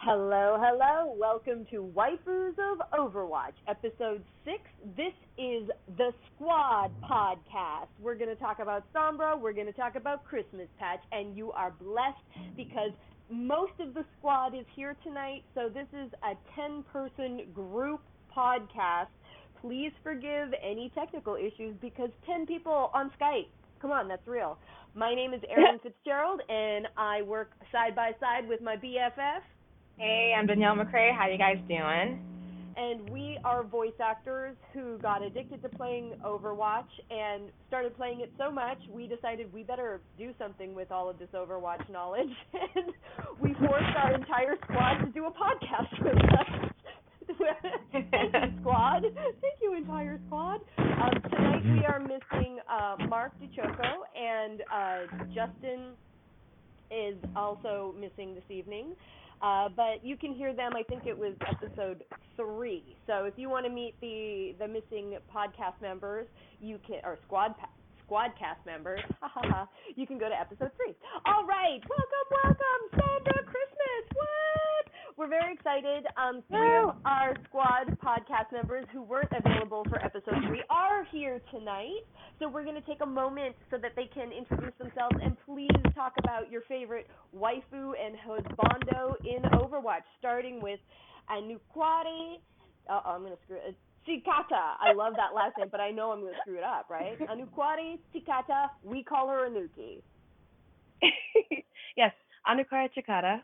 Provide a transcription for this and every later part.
Hello, hello. Welcome to Waifus of Overwatch, episode 6. This is the Squad podcast. We're going to talk about Sombra, we're going to talk about Christmas Patch, and you are blessed because most of the squad is here tonight, so this is a 10-person group podcast. Please forgive any technical issues because 10 people on Skype. Come on, that's real. My name is Erin Fitzgerald, and I work side by side with my BFF. Hey, I'm Danielle McRae. How you guys doing? And we are voice actors who got addicted to playing Overwatch and started playing it so much, we decided we better do something with all of this Overwatch knowledge, and we forced our entire squad to do a podcast with us. Thank you, squad. Thank you, entire squad. Tonight we are missing Mark DeChoco, and Justin is also missing this evening. But you can hear them. I think it was episode 3. So if you want to meet the missing podcast members, you can, or Squadcast members, you can go to episode 3. All right, welcome, Sombra Christmas. What? We're very excited. 3 of our Squad podcast members who weren't available for episode 3 are here tonight. So we're going to take a moment so that they can introduce themselves and please talk about your favorite waifu and husbando in Overwatch, starting with Anukwari. I'm going to screw it. Tsikata. I love that last name, but I know I'm going to screw it up, right? Anukwari Tsikata. We call her Anuki. Yes, Anukwari Tsikata.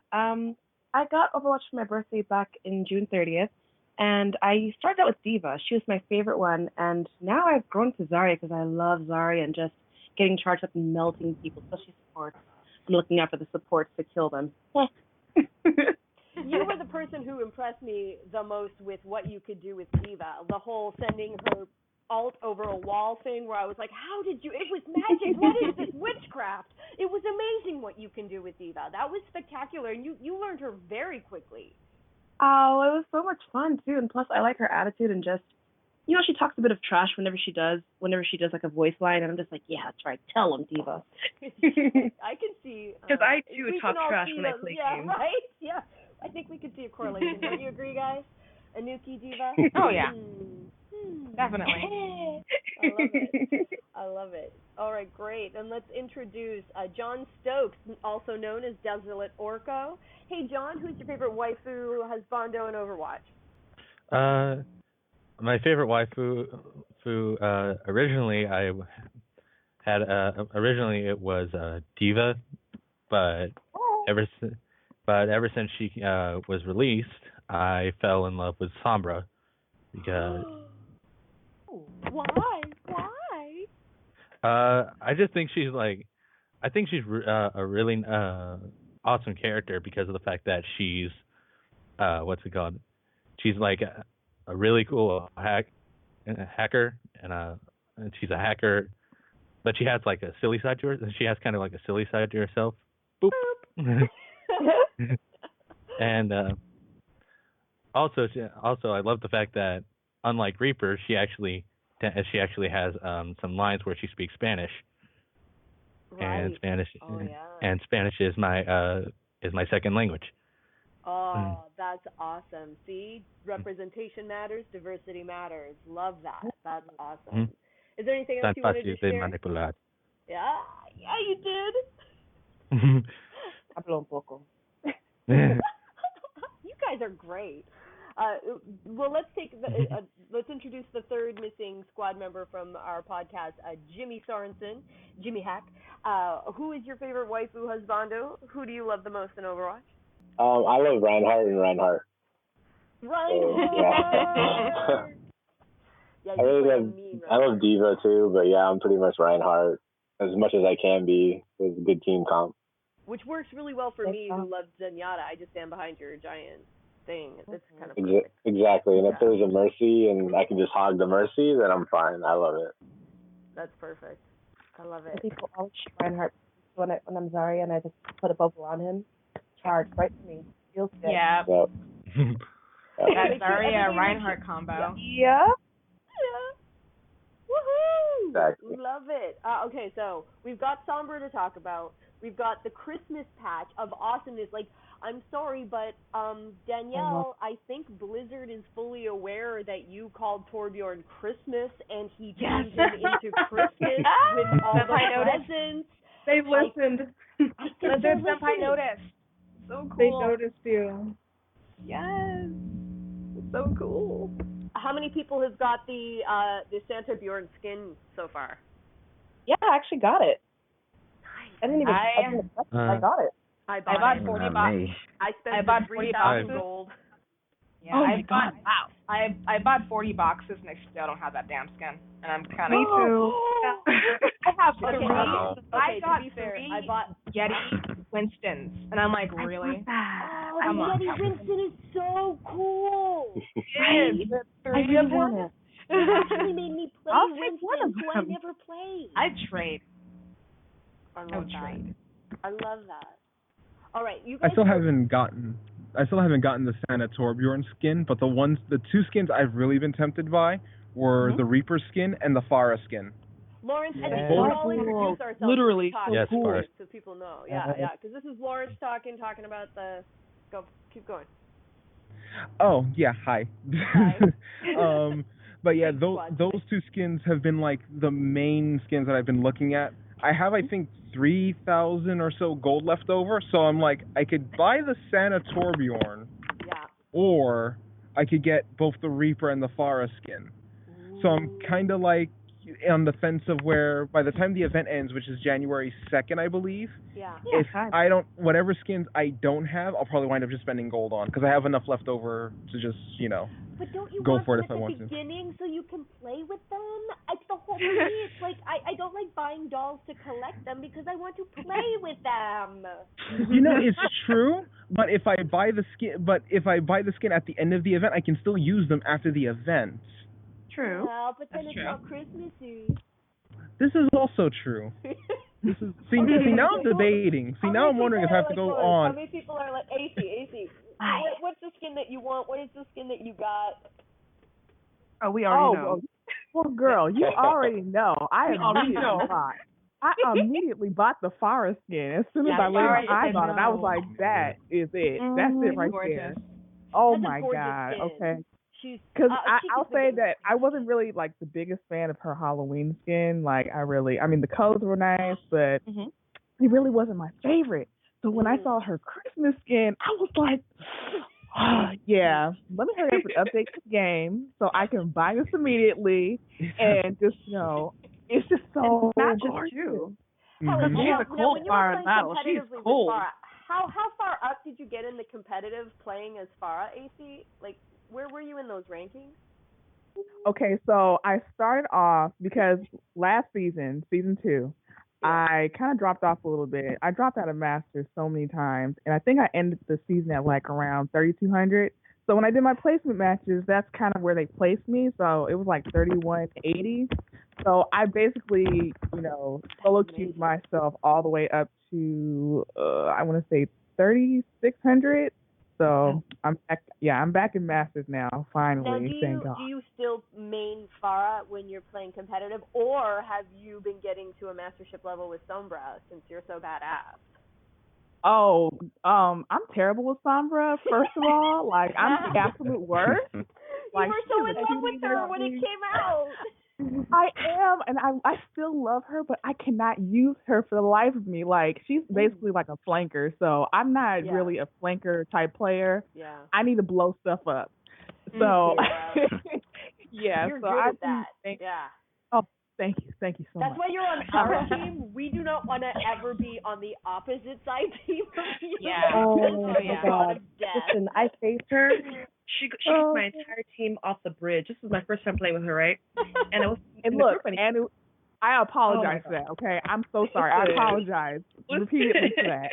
I got Overwatch for my birthday back in June 30th, and I started out with Diva. She was my favorite one, and now I've grown to Zarya because I love Zarya and just getting charged up and melting people, especially supports. I'm looking out for the supports to kill them. You were the person who impressed me the most with what you could do with Diva. The whole sending her ult over a wall thing where I was like, how did you, it was magic, what is this witchcraft? It was amazing what you can do with Diva. That was spectacular, and you learned her very quickly. Oh, it was so much fun, too, and plus I like her attitude and just, you know, she talks a bit of trash whenever she does like a voice line, and I'm just like, yeah, that's right, tell him, Diva. I can see. Because I, too, talk trash when I play games. Yeah, right? Yeah. I think we could see a correlation. Don't you agree, guys? Anuki, Diva? Oh, yeah. Definitely. I love it. All right, great. And let's introduce John Stokes, also known as Desolate Orko. Hey, John, who's your favorite waifu, husbando, in Overwatch? My favorite waifu, originally I had, originally it was Diva, but ever since she was released, I fell in love with Sombra because. Why? I just think she's a really awesome character because of the fact that she's what's it called? She's like a really cool hacker, and she's a hacker, but she has like a silly side to her. She has kind of like a silly side to herself. Boop. And also I love the fact that unlike Reaper, she actually has some lines where she speaks Spanish. Right. And Spanish is my second language. Oh, that's awesome. See, representation matters, diversity matters. Love that. That's awesome. Is there anything else you wanted to share? Yeah, you did. Hablo un poco. You guys are great. Well, let's introduce the third missing squad member from our podcast, Jimmy Sorensen, Jimmy Hack. Who is your favorite waifu husbando? Who do you love the most in Overwatch? I love Reinhardt and Reinhardt. Reinhardt! Yeah, I love Diva too, but yeah, I'm pretty much Reinhardt as much as I can be with a good team comp. Which works really well for me who loves Zenyatta. I just stand behind your giant thing. It's kind of exactly. And if there's a Mercy and I can just hog the Mercy, then I'm fine. I love it. That's perfect. I love it. People always shoot Reinhardt when I'm Zarya and I just put a bubble on him. Charge right to me. Feels good. Yeah. Yep. That Zarya Reinhardt combo. Yeah. Woohoo! Exactly. Love it. Okay, so we've got Sombra to talk about. We've got the Christmas patch of awesomeness. Like, I'm sorry, but Danielle, I think Blizzard is fully aware that you called Torbjorn Christmas, and he turned him into Christmas with all the presents. They've listened. Blizzard Senpai noticed. So cool. They noticed you. Yes. It's so cool. How many people have got the Santa Bjorn skin so far? Yeah, I actually got it. I didn't even. I got it. I bought $40. I spent 3,000 gold. Yeah, I bought 40 boxes next year. I don't have that damn skin, and I'm kind of. Me too. I have three. I got to be fair, three I bought Yeti Winstons, and I'm like, really? Oh, the Yeti Winston is so cool. Right? I really want it. It actually made me play Winston, who I never played. I trade. I love that. All right, you guys. I still haven't gotten the Santa Torbjorn skin, but the two skins I've really been tempted by were the Reaper skin and the Farah skin. Lawrence, I think we'll all introduce ourselves. Literally, yes, so people know. Yeah, because this is Lawrence talking about the. Keep going. Oh yeah, hi. Hi. But yeah, those two skins have been like the main skins that I've been looking at. I have, I think, 3,000 or so gold left over, so I'm like, I could buy the Santa Torbjorn, or I could get both the Reaper and the Farah skin. Ooh. So I'm kind of like on the fence of where, by the time the event ends, which is January 2nd, I believe, if whatever skins I don't have, I'll probably wind up just spending gold on, because I have enough left over to just, But don't you go want for them it if I at want the to. beginning so you can play with them? It's the whole thing. It's like I don't like buying dolls to collect them because I want to play with them. It's true. But if I buy the skin at the end of the event, I can still use them after the event. True. Well, but then it's not Christmassy. This is also true. See now I'm debating. See now I'm wondering if I have to go on. How many people are like AC? What's the skin that you want? What is the skin that you got? Oh, we already know. Well, girl, you already know. I immediately bought the Farah skin. As soon as I laid my eyes on it, I was like, that is it. That's it right there. Oh, my God. Skin. Okay. Because I'll say that I wasn't really, like, the biggest fan of her Halloween skin. Like, the colors were nice, but it really wasn't my favorite. So when I saw her Christmas skin, I was like, yeah, let me hurry up and update the game so I can buy this immediately and just, it's just so gorgeous. Too. She's a cold Farah in battle. She's cold. How far up did you get in the competitive playing as Farah, AC? Like, where were you in those rankings? Okay, so I started off because last season 2, I kind of dropped off a little bit. I dropped out of Masters so many times, and I think I ended the season at like around 3,200. So when I did my placement matches, that's kind of where they placed me. So it was like 3,180. So I basically, solo queued myself all the way up to, I want to say 3,600. So I'm back in Masters now, finally. Now, do you still main Farah when you're playing competitive, or have you been getting to a mastership level with Sombra since you're so badass? Oh, I'm terrible with Sombra, first of all. Like, I'm the absolute worst. You were so in love with her when it came out. I am, and I still love her, but I cannot use her for the life of me. Like, she's basically like a flanker, so I'm not really a flanker type player. Yeah. I need to blow stuff up. So, You're so good I at that. Oh, thank you so much. That's why you're on our team. We do not want to ever be on the opposite side team of you. Yeah. Oh my God. Listen, I faced her. She took my entire team off the bridge. This was my first time playing with her, right? And it was. And look, I apologize for that. Okay, I'm so sorry. I apologize repeatedly for that.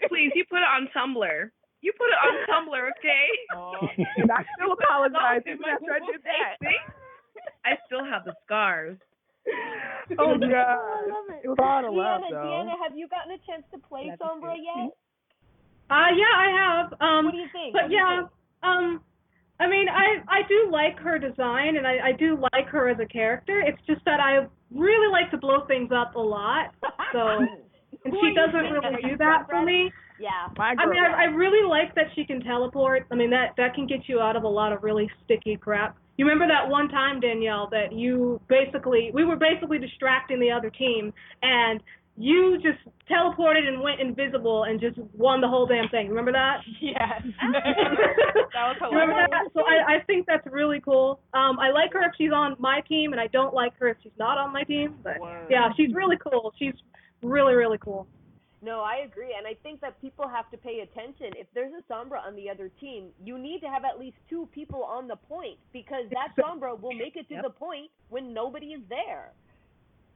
Please, you put it on Tumblr. Okay? And I still apologize even after I did that. I still have the scars. Oh God, I love it. It was all a love, though. Deanna, have you gotten a chance to play Sombra yet? Yeah, I have. What do you think? But I do like her design, and I do like her as a character. It's just that I really like to blow things up a lot. So and she doesn't really do that for me. Yeah. I mean, I really like that she can teleport. I mean, that can get you out of a lot of really sticky crap. You remember that one time, Danielle, that we were basically distracting the other team, and you just teleported and went invisible and just won the whole damn thing. Remember that? Yes. That was hilarious. Remember that? So I think that's really cool. I like her if she's on my team, and I don't like her if she's not on my team. But yeah, she's really cool. She's really, really cool. No, I agree, and I think that people have to pay attention. If there's a Sombra on the other team, you need to have at least 2 people on the point, because that Sombra will make it to the point when nobody is there.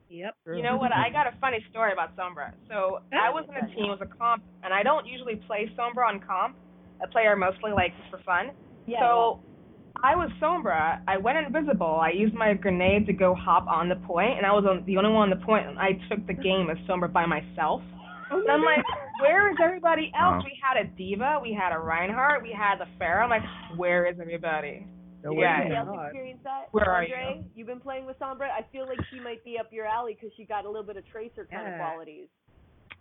Yep. You know what? I got a funny story about Sombra. So I was in a team with a comp, and I don't usually play Sombra on comp. I play her mostly like just for fun. Yeah. So I was Sombra. I went invisible. I used my grenade to go hop on the point, and I was the only one on the point, and I took the game as Sombra by myself. And I'm like, where is everybody else? We had a D.Va, we had a Reinhardt, we had the Pharah. I'm like, where is everybody? Did anybody else experience that? Where Andre, are you? You've been playing with Sombra? I feel like she might be up your alley because she got a little bit of Tracer kind of qualities.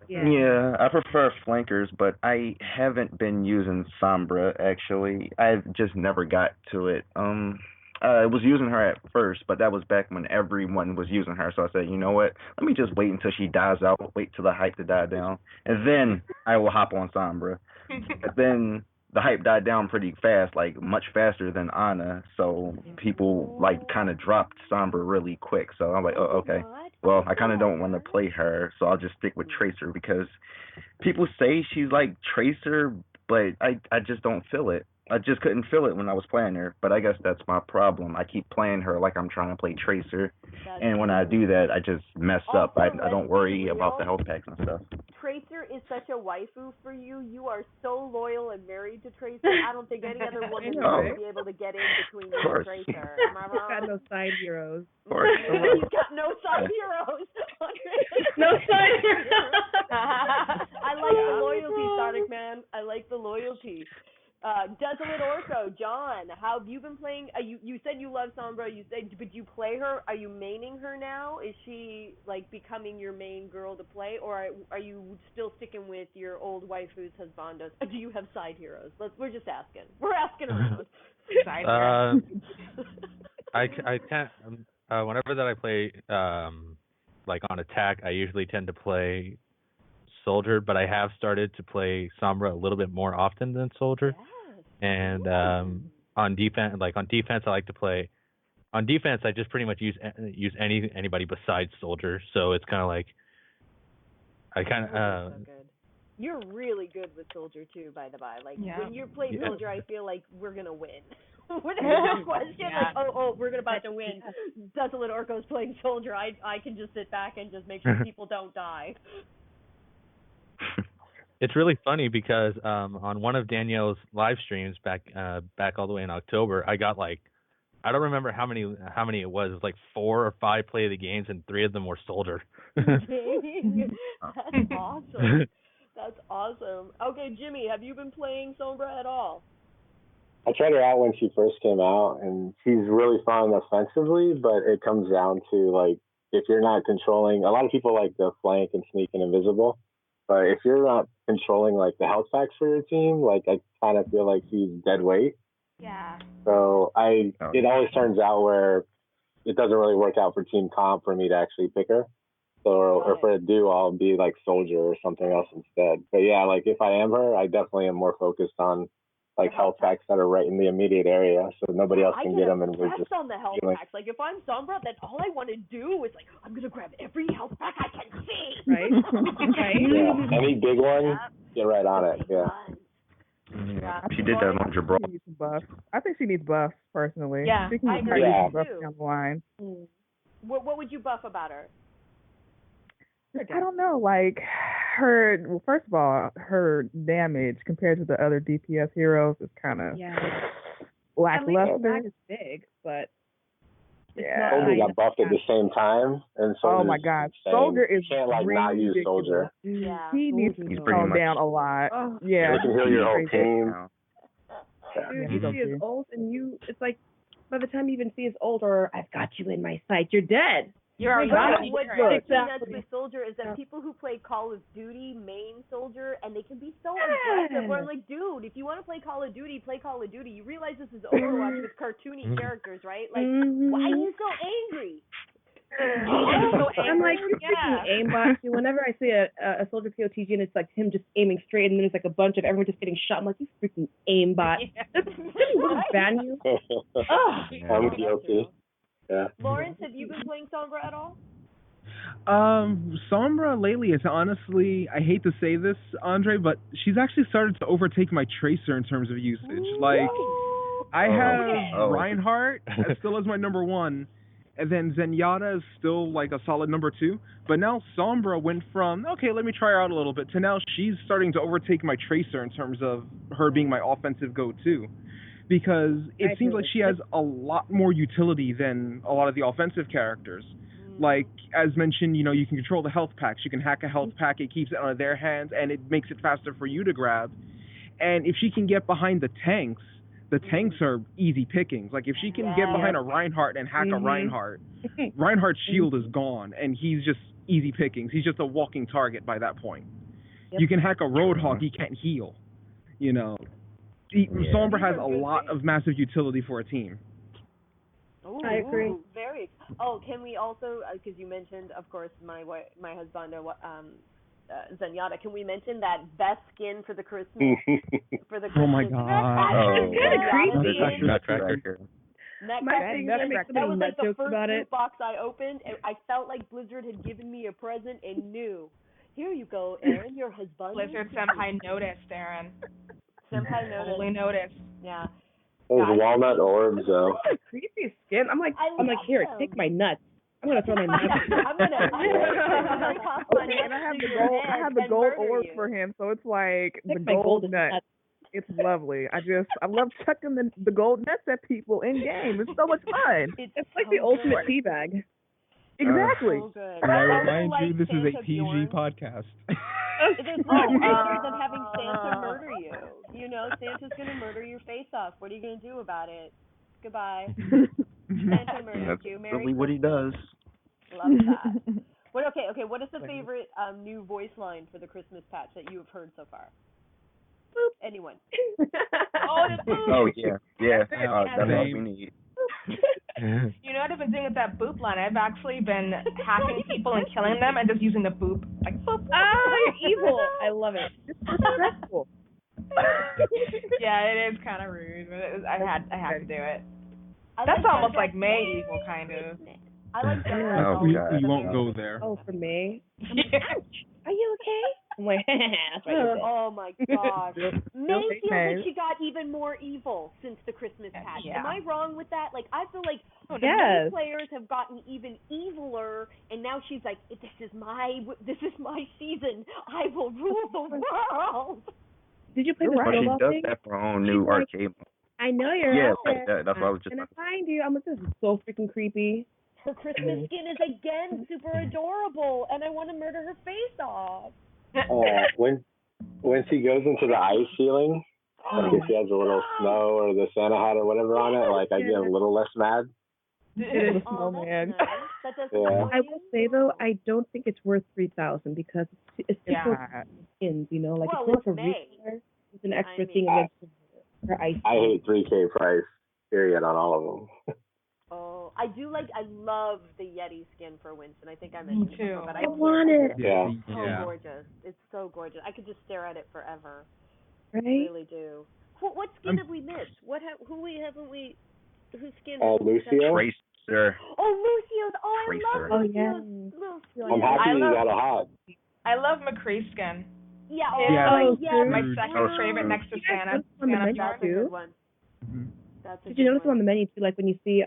Yeah, I prefer flankers, but I haven't been using Sombra, actually. I've just never got to it. I was using her at first, but that was back when everyone was using her. So I said, you know what? Let me just wait until she dies out, wait till the hype to die down, and then I will hop on Sombra. But then the hype died down pretty fast, like much faster than Ana. So people like kind of dropped Sombra really quick. So I'm like, oh, okay. Well, I kind of don't want to play her, so I'll just stick with Tracer because people say she's like Tracer, but I just don't feel it. I just couldn't feel it when I was playing her, but I guess that's my problem. I keep playing her like I'm trying to play Tracer, and when I do that, I just mess up. I don't worry about the health packs and stuff. Tracer is such a waifu for you. You are so loyal and married to Tracer. I don't think any other woman would be able to get in between you and Tracer. Am I wrong? Got no side heroes. Of course. He's got no side heroes. No side heroes. I like the loyalty, Sonic Man. I like the loyalty. Desolate Orco, John, how have you been playing? You said you love Sombra. You said, but you play her? Are you maining her now? Is she like becoming your main girl to play, or are you still sticking with your old waifus, husbandos? Do you have side heroes? We're just asking. We're asking around. Side heroes. I can't. Whenever that I play, like on attack, I usually tend to play Soldier, but I have started to play Sombra a little bit more often than Soldier. Yes. And on defense, I like to play. On defense, I just pretty much use anybody besides Soldier. So it's kind of like I kind of. So good. You're really good with Soldier too, by the by. Like when you play Soldier, I feel like we're gonna win. Without question, like we're gonna about to win. Desolate Orco's playing Soldier. I can just sit back and just make sure people don't die. It's really funny because on one of Danielle's live streams back all the way in October, I got like, I don't remember how many it was. It was like 4 or 5 play of the games, and 3 of them were Soldier. Dang, that's awesome. That's awesome. Okay, Jimmy, have you been playing Sombra at all? I tried her out when she first came out, and she's really fun offensively, but it comes down to like if you're not controlling. A lot of people like the flank and sneak and invisible. But if you're not controlling like the health packs for your team, like I kind of feel like she's dead weight. Yeah. So it always turns out where it doesn't really work out for team comp for me to actually pick her. So or if I do, I'll be like Soldier or something else instead. But yeah, like if I am her, I definitely am more focused on like health packs that are right in the immediate area, so nobody else can get them, and we're just on the health packs. Like if I'm Sombra, then all I want to do is like I'm gonna grab every health pack I can see. Right. Right. Yeah. Any big one, get right on it. Yeah. Yeah. She did that on Gibraltar. I think she needs buffs personally. Yeah, she can I agree. buffs down the line. What would you buff about her? I don't know, like well, first of all, her damage compared to the other DPS heroes is kind of lackluster. At least it's big, but yeah. Soldier got buffed at the same time, and oh my God, Soldier is can't like not use Soldier. Yeah. He needs to tone down a lot. Yeah, you can heal your whole team. Dude, you see his ult, and it's like by the time you even see his ult or I've got you in my sight, you're dead. You're already But what's nuts Exactly. with Soldier is that people who play Call of Duty main Soldier, and they can be so aggressive. Where I'm like, dude, if you want to play Call of Duty, play Call of Duty. You realize this is Overwatch with cartoony characters, right? Like, why are you so angry? I'm like, you're freaking aimbot. See, whenever I see a soldier POTG and it's like him just aiming straight, and then there's like a bunch of everyone just getting shot, I'm like, you freaking aimbot. Didn't ban you? I'm guilty. Yeah. Lawrence, have you been playing Sombra at all? Sombra lately is honestly, I hate to say this, Andre, but she's actually started to overtake my Tracer in terms of usage. Like, I have Reinhardt still as my number one, and then Zenyatta is still like a solid number two. But now Sombra went from, okay, let me try her out a little bit, to now she's starting to overtake my Tracer in terms of her being my offensive go-to. Because it seems like she has a lot more utility than a lot of the offensive characters. Like, as mentioned, you know, you can control the health packs. You can hack a health pack. It keeps it out of their hands, and it makes it faster for you to grab. And if she can get behind the tanks are easy pickings. Like, if she can get behind a Reinhardt and hack a Reinhardt, Reinhardt's shield is gone, and he's just easy pickings. He's just a walking target by that point. You can hack a Roadhog. He can't heal, you know. Sombra has a lot of massive utility for a team. Ooh, I agree. Very. Oh, can we also, because you mentioned, of course, my husband, Zenyatta. Can we mention that best skin for the Christmas? Oh my God! It's kind of creepy. Nutcracker. That was like the first loot box I opened, and I felt like Blizzard had given me a present and knew. Here you go, Erin, your husband. Blizzard Senpai noticed, Erin. Senpai noticed. Only noticed. Yeah. Those walnut orbs, though. What a creepy skin. I'm like, here, take my nuts. I'm gonna throw my nuts. And I have the gold orbs for him, so it's like the gold nuts. It's lovely. I love chucking the gold nuts at people in game. It's so much fun. It's like the ultimate teabag. Exactly. So good. And I remind you, this is a PG podcast. There's no better than having Santa murder you. You know, Santa's gonna murder your face off. What are you gonna do about it? Goodbye. Santa murdered you. Merry Really what he does. Love that. Okay. What is the favorite new voice line for the Christmas patch that you have heard so far? Boop. Anyone? Oh yeah. That's what we need. You know what I've been doing with that boop line? I've actually been hacking people and killing them and just using the boop. Like, boop. You're evil. I love it. It's stressful. Yeah, it is kind of rude, but I had to do it. That's almost like May evil, kind of. I like that. Oh, we won't go there. Oh, for May? Are you okay? I'm like, that's right. Oh my gosh. May feels like she got even more evil since the Christmas patch. Yeah. Am I wrong with that? Like, I feel like the May players have gotten even eviler, and now she's like, this is my season. I will rule the world. Did you play the snowball She does thing? have her own new arcade. I know you're out there. That's what I was just. And I find you. I'm like, this is so freaking creepy. Her Christmas skin is again super adorable, and I want to murder her face off. When she goes into the ice ceiling, like if she has a little snow or the Santa hat or whatever on it, like I get a little less mad. It is a snowman. I will say though, I don't think it's worth 3,000 because it's just skins, you know, like it's more for retailer. It's an extra thing against her ice. I hate 3K price, period, on all of them. Oh, I love the Yeti skin for Winston. I think I mentioned it before, but I want it. Yeah. It's so gorgeous. It's so gorgeous. I could just stare at it forever. Right? I really do. What skin have we missed? Whose skin? Lucio? Tracer. Oh, Lucio's. Oh, I love Lucio's. Yeah. I'm happy you got a hot. I love McRae's skin. Yeah. My second favorite next to Santa. That's a good one. Did you notice them on the menu too? Like when you see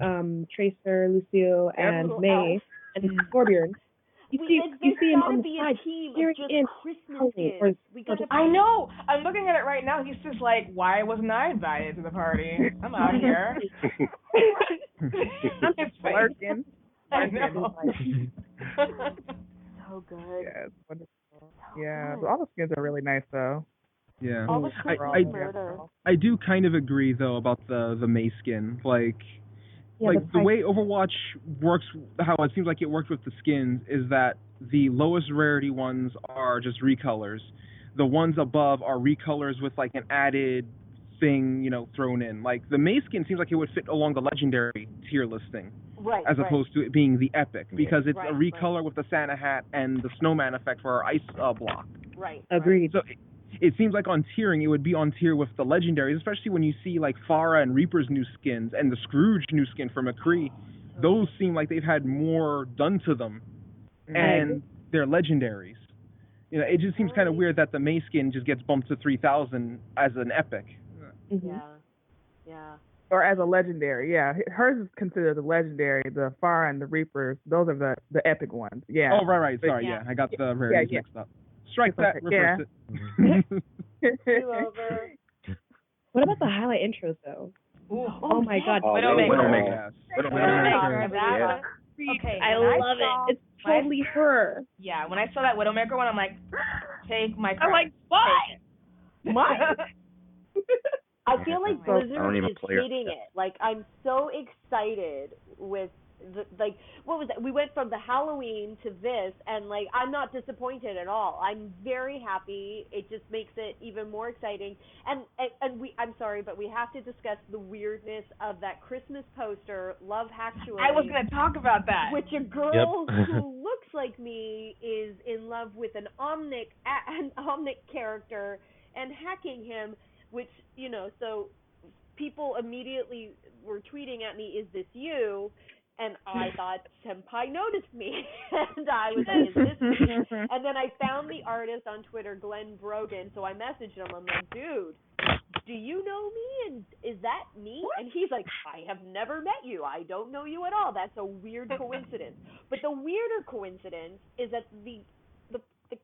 Tracer, Lucio, and May, and Scorpion, you see him on the side cheering in. I know. I'm looking at it right now. He's just like, why wasn't I invited to the party? I'm out here. I'm just working. I know. So good. Yeah, it's wonderful. Yeah, all the skins are really nice though. Yeah, all the I do kind of agree though about the May skin. Like, like the way Overwatch works, how it seems like it worked with the skins is that the lowest rarity ones are just recolors. The ones above are recolors with like an added thing, thrown in. Like the May skin seems like it would fit along the legendary tier listing. Right. As opposed to it being the epic, because it's a recolor right. with the Santa hat and the snowman effect for our ice block. Right. Agreed. So it seems like on tiering, it would be on tier with the legendaries, especially when you see like Farah and Reaper's new skins and the Scrooge new skin for McRae. Those seem like they've had more done to them, and they're legendaries. It just seems kind of weird that the May skin just gets bumped to 3,000 as an epic. Yeah. Or as a legendary, yeah. Hers is considered the legendary. The Farah and the Reapers, those are the epic ones. Yeah. Oh, right. Sorry, I got the rarities mixed up. Strike that, reverse it. Over. What about the highlight intros, though? Ooh. Oh my God. Widowmaker. Okay, I love it. It's totally her. Yeah, when I saw that Widowmaker one, I'm like, take my credit. I'm like, why? Why? I feel like Blizzard is hitting it. Like, I'm so excited with what was it? We went from the Halloween to this, and like, I'm not disappointed at all. I'm very happy. It just makes it even more exciting. And I'm sorry, but we have to discuss the weirdness of that Christmas poster, Love Actually. I was going to talk about that. Which a girl who looks like me is in love with an Omnic character and hacking him, which, so people immediately were tweeting at me, "Is this you?" And I thought Senpai noticed me, and I was like, "Is this me?" And then I found the artist on Twitter, Glenn Brogan, so I messaged him. I'm like, "Dude, do you know me? And is that me?" And he's like, "I have never met you. I don't know you at all. That's a weird coincidence." But the weirder coincidence is that the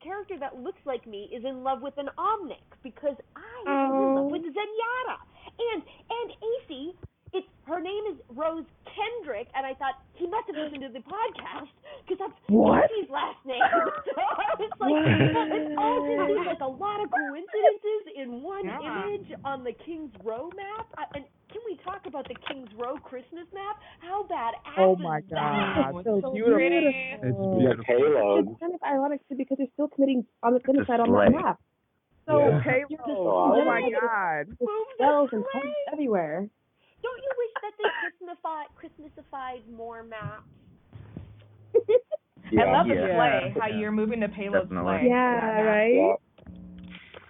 character that looks like me is in love with an Omnic, because I am in love with Zenyatta. And AC, her name is Rose Kendrick, and I thought he must have listened to the podcast, because that's Casey's last name. So I was like, it all just seems like a lot of coincidences in one image on the Kings Row map. And can we talk about the Kings Row Christmas map? How badass Oh my is God. that? So beautiful. It's beautiful. Payload. It's kind of ironic too, because they're still committing on the genocide on that map. So Oh my God. Spells and puns everywhere. Don't you wish that they Christmasified more maps? I love the sleigh, how you're moving the payload sleigh. Yeah, right?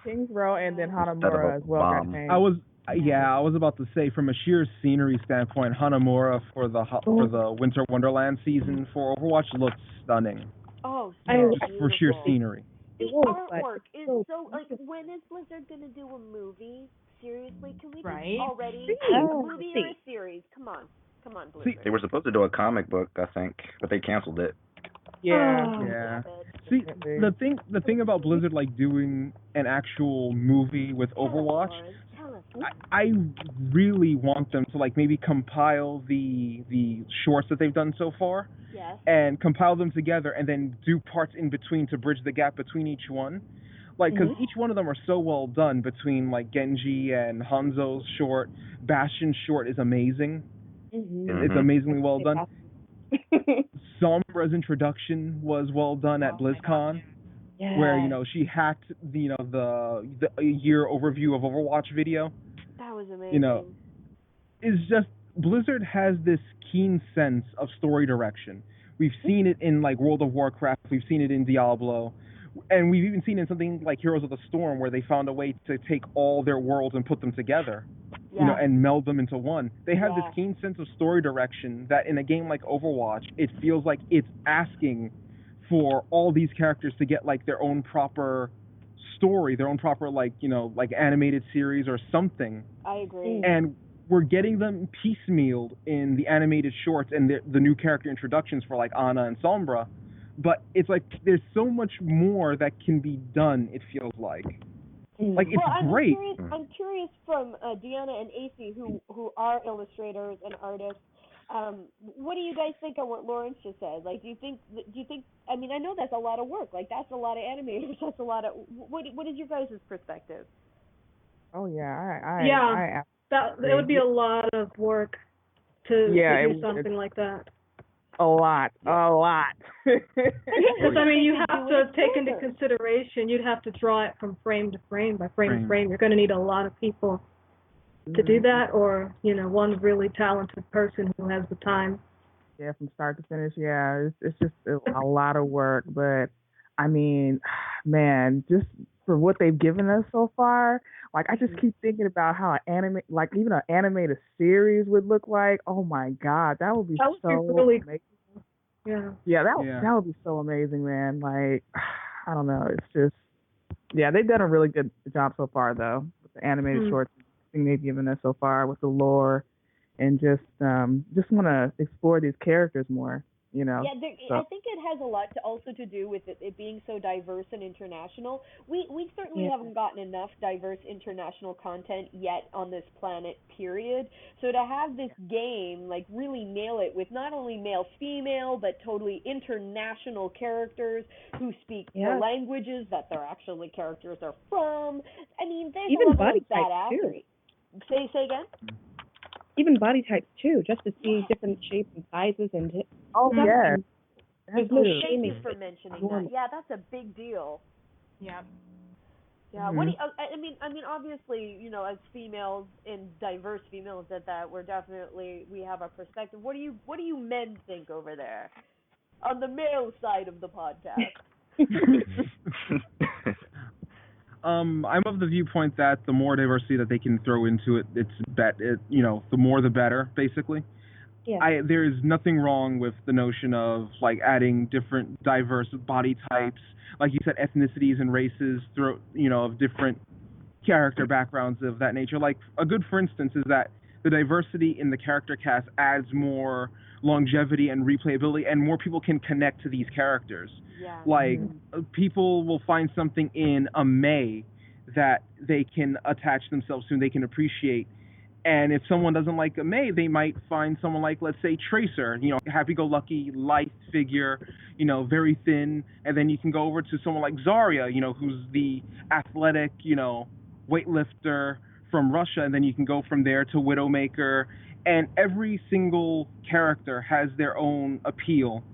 Kings Row and then Hanamura as well. I was about to say, from a sheer scenery standpoint, Hanamura for the Winter Wonderland season for Overwatch looks stunning. Oh, just for sheer scenery. The artwork is so like. When is Blizzard gonna do a movie? Seriously, can we already a movie or a series? Come on, Blizzard. See, they were supposed to do a comic book, I think, but they canceled it. Yeah. See, the thing about Blizzard like doing an actual movie with Overwatch, I really want them to like maybe compile the shorts that they've done so far, and compile them together, and then do parts in between to bridge the gap between each one. Like, because each one of them are so well done, between like Genji and Hanzo's short. Bastion's short is amazing. It's amazingly well done. Sombra's introduction was well done at BlizzCon, where she hacked the year overview of Overwatch video. That was amazing. It's just Blizzard has this keen sense of story direction. We've seen it in like World of Warcraft. We've seen it in Diablo. And we've even seen in something like Heroes of the Storm, where they found a way to take all their worlds and put them together, and meld them into one. They have this keen sense of story direction that in a game like Overwatch, it feels like it's asking for all these characters to get like their own proper story, their own proper like animated series or something. I agree. And we're getting them piecemealed in the animated shorts and the new character introductions for like Ana and Sombra. But it's like there's so much more that can be done, it feels like. Like, it's great. I'm curious from Deanna and AC, who are illustrators and artists. What do you guys think of what Lawrence just said? Like, do you think? I mean, I know that's a lot of work. Like, that's a lot of animators. That's a lot of. What is your guys' perspective? Oh yeah, it would be a lot of work to Yeah, do something like that. a lot. Because I mean, you have to take into consideration. You'd have to draw it from frame to frame by frame to frame. You're going to need a lot of people to do that, or one really talented person who has the time. Yeah, from start to finish. Yeah, it's just a lot of work, but I mean, man, just for what they've given us so far, like I just keep thinking about how even an animated series would look like. Oh my God, that would be really amazing. Yeah, that would be so amazing, man. Like, I don't know, it's just they've done a really good job so far though with the animated shorts thing they've given us so far with the lore, and just want to explore these characters more. Yeah, I think it has a lot to do with it being so diverse and international. We certainly haven't gotten enough diverse international content yet on this planet, period. So to have this game like really nail it with not only male female but totally international characters who speak the languages that their actually characters are from. I mean, there's even a level body of badassery. Say again? Even body types too, just to see different shapes and sizes and there's no shaming. Thank you for mentioning that. Yeah, that's a big deal. Yeah. Yeah. What do you, I mean, obviously, as females and diverse females at that, we have our perspective. What do you men think over there, on the male side of the podcast? I'm of the viewpoint that the more diversity that they can throw into it, the more the better, basically. Yeah. There is nothing wrong with the notion of like adding different diverse body types, like you said, ethnicities and races of different character backgrounds of that nature. Like a good for instance is that the diversity in the character cast adds more longevity and replayability, and more people can connect to these characters. Yeah. Like people will find something in a May that they can attach themselves to and they can appreciate. And if someone doesn't like a May, they might find someone like, let's say, Tracer, happy-go-lucky, light figure, very thin. And then you can go over to someone like Zarya, who's the athletic, weightlifter from Russia. And then you can go from there to Widowmaker. And every single character has their own appeal.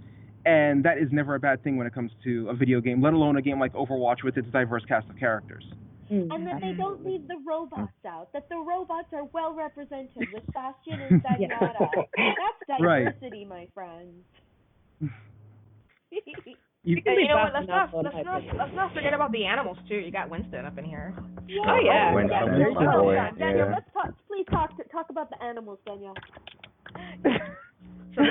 And that is never a bad thing when it comes to a video game, let alone a game like Overwatch with its diverse cast of characters. And that they don't leave the robots out, that the robots are well represented with Bastion and Zenyatta. That's diversity, my friends. You know what? Let's not forget about the animals too. You got Winston up in here. Yeah. Oh yeah. Winston. Danielle, let's please talk about the animals, Danielle. So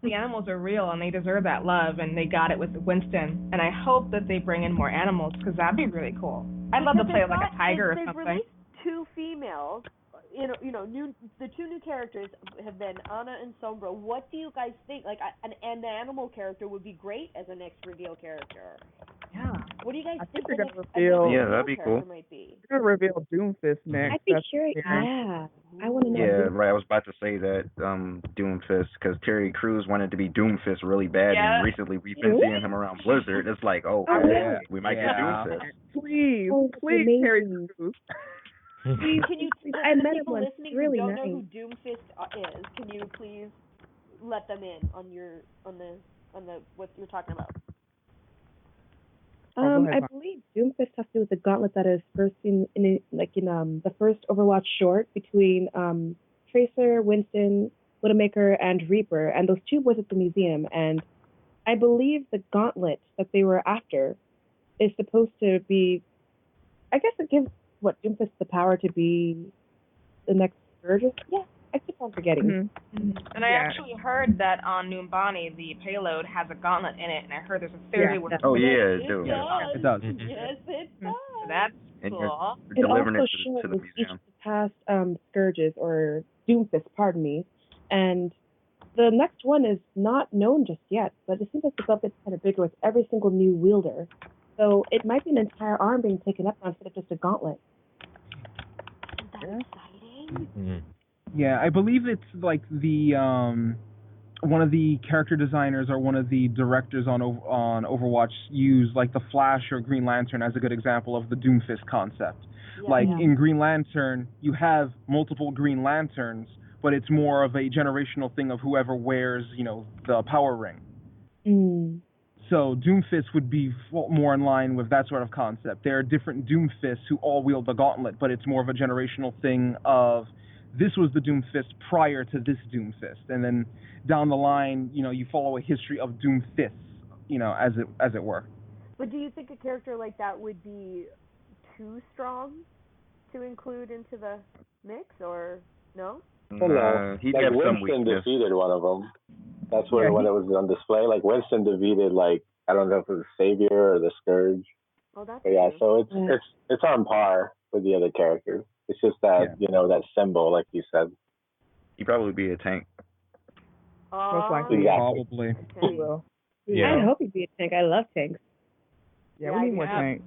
the animals are real and they deserve that love, and they got it with Winston. And I hope that they bring in more animals because that'd be really cool. I'd love to play like a tiger or something. They've released 2 females. The 2 new characters have been Anna and Sombra. What do you guys think? Like, an animal character would be great as a next reveal character. Yeah. What do you guys think they're going to reveal? Yeah, that'd be cool. They're going to reveal Doomfist next. I'd be curious. Yeah. I want to know. Yeah, right. I was about to say that Doomfist, because Terry Crews wanted to be Doomfist really bad, and recently we've been seeing him around Blizzard. It's like, we might get Doomfist. Please, Terry Crews. Can you? I met him people once. listening Really who don't nice. know who Doomfist is, can you please let them in on the what you're talking about? I believe Doomfist has to do with the gauntlet that is first in the first Overwatch short between Tracer, Winston, Widowmaker, and Reaper, and those 2 boys at the museum. And I believe the gauntlet that they were after is supposed to be, I guess it gives Doomfist the power to be the next Scourges. Yeah, I keep on forgetting. Mm-hmm. And I actually heard that on Numbani the payload has a gauntlet in it, and I heard there's a theory where it does. It does. Yes, it does. So that's cool. It also shows each of the past Scourges, or Doomfist, pardon me, and the next one is not known just yet, but it seems like the gauntlet's kind of bigger with every single new wielder. So it might be an entire arm being taken up instead of just a gauntlet. Isn't that exciting? Mm-hmm. Yeah, I believe it's like the one of the character designers or one of the directors on Overwatch used like the Flash or Green Lantern as a good example of the Doomfist concept. In Green Lantern, you have multiple Green Lanterns, but it's more of a generational thing of whoever wears, the power ring. Mm. So Doomfist would be more in line with that sort of concept. There are different Doomfists who all wield the gauntlet, but it's more of a generational thing of this was the Doomfist prior to this Doomfist, and then down the line, you follow a history of Doomfists, as it were. But do you think a character like that would be too strong to include into the mix, or no? He did some Winston weakness. defeated one of them. That's when it was on display. Like Winston defeated, I don't know if it was Savior or the Scourge. Oh, that's but yeah. true. So it's on par with the other characters. It's just that that symbol, like you said. He'd probably be a tank. Most likely. Exactly. Probably. He will. Yeah. I hope he'd be a tank. I love tanks. Yeah, we need more tanks.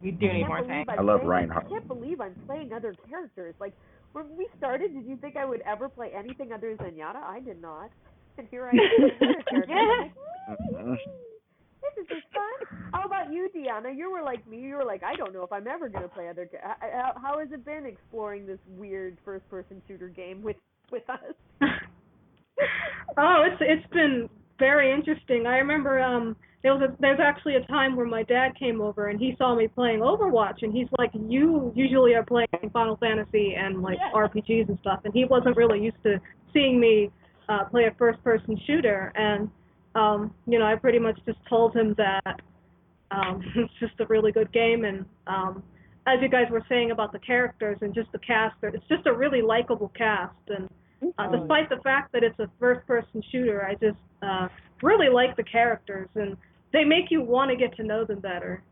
We do need more tanks. I love Reinhardt. I can't believe I'm playing other characters. Like, when we started, did you think I would ever play anything other than Zenyatta? I did not. And here I am playing other characters. I'm like, this is just fun. How about you, Deanna? You were like me. You were like, I don't know if I'm ever going to play other how has it been exploring this weird first-person shooter game with us? Oh, it's been very interesting. I remember there's actually a time where my dad came over and he saw me playing Overwatch, and he's like, you usually are playing Final Fantasy and RPGs and stuff, and he wasn't really used to seeing me play a first-person shooter, and I pretty much just told him that it's just a really good game, and as you guys were saying about the characters and just the cast, it's just a really likable cast, and despite the fact that it's a first-person shooter, I just really like the characters, and they make you want to get to know them better.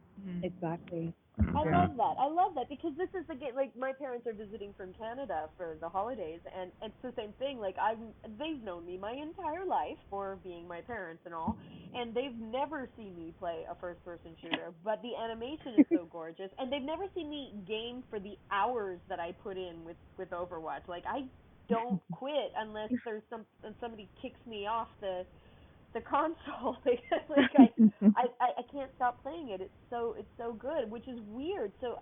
Exactly. I love that because this is the game. Like, my parents are visiting from Canada for the holidays, and it's the same thing. Like, they've known me my entire life for being my parents and all, and they've never seen me play a first-person shooter. But the animation is so gorgeous, and they've never seen me game for the hours that I put in with Overwatch. Like, I don't quit unless there's somebody kicks me off the console. I can't stop playing it. It's so good, which is weird. So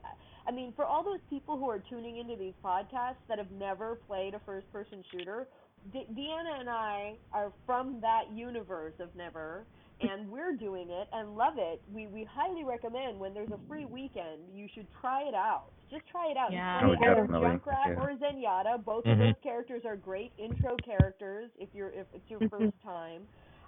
I mean, for all those people who are tuning into these podcasts that have never played a first-person shooter, Deanna and I are from that universe of never, and we're doing it and love it. We highly recommend, when there's a free weekend, you should try it out. Just try it out. Yeah. Try it out. Definitely. Junkrat or Zenyatta, both of those characters are great intro characters if it's your first time.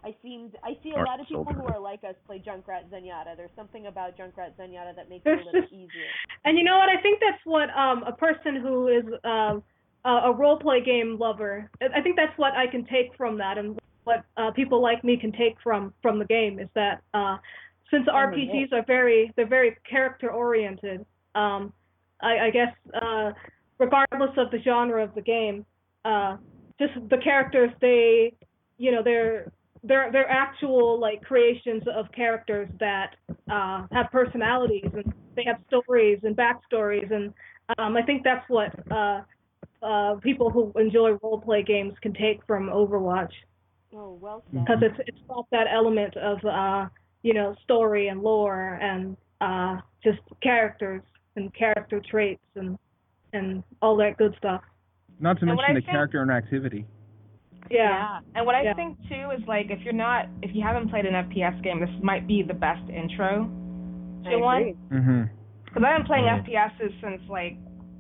I see a lot of people who are like us play Junkrat Zenyatta. There's something about Junkrat Zenyatta that makes it a little easier. And you know what? I think that's what a person who is a role-play game lover, I think that's what I can take from that, and what people like me can take from the game, is that since RPGs are very character-oriented, I guess regardless of the genre of the game, just the characters, they're actual creations of characters that have personalities, and they have stories and backstories, and I think that's what people who enjoy role-play games can take from Overwatch. Oh, well said. Because it's got that element of story and lore and just characters and character traits and all that good stuff. Not to mention the character and activity. Yeah. And what I think too is if you haven't played an FPS game, this might be the best intro to one. Because I've been playing FPSs since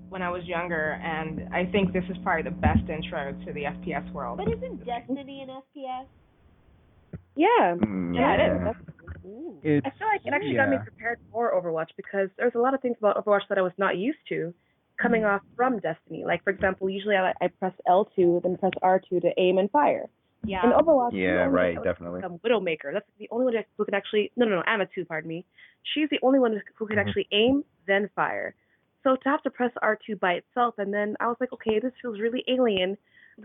when I was younger, and I think this is probably the best intro to the FPS world. But isn't Destiny an FPS? Yeah. Yeah, it is. I feel like it actually got me prepared for Overwatch, because there's a lot of things about Overwatch that I was not used to coming off from Destiny. Like, for example, usually I press L2, then press R2 to aim and fire. Yeah. In Overwatch, definitely. Widowmaker. That's the only one who can actually... No, Amatu, pardon me. She's the only one who can actually aim, then fire. So to have to press R2 by itself, and then I was like, okay, this feels really alien.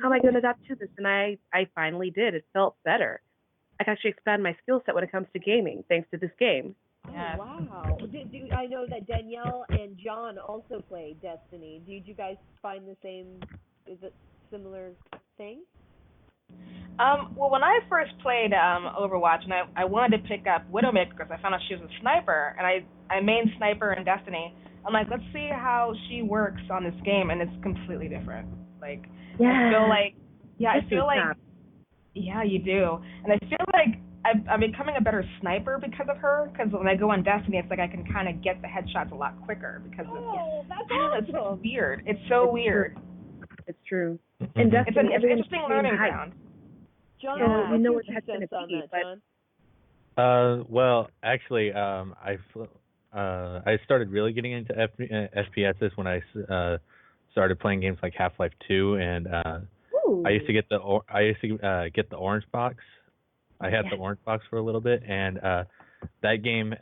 How am I going to adapt to this? And I finally did. It felt better. I can actually expand my skill set when it comes to gaming, thanks to this game. Yes. Oh, wow. I know that Danielle and John also played Destiny. Did you guys find the same, is it similar thing? Well, when I first played Overwatch, and I wanted to pick up Widowmaker because I found out she was a sniper, and I main sniper in Destiny, I'm like, let's see how she works on this game, and it's completely different. Like, Yeah. I feel like, yeah, you do, and I feel like I'm becoming a better sniper because of her. Because when I go on Destiny, it's like I can kind of get the headshots a lot quicker because that's it's awesome. weird. It's so weird. It's true. And Destiny, It's an interesting learning ground. John, you know where what's your that's 2 cents on be, that, but... John? Well, actually, I started really getting into FPSs when I started playing games like Half-Life 2, and I used to get the orange box. I had the orange box for a little bit, and that game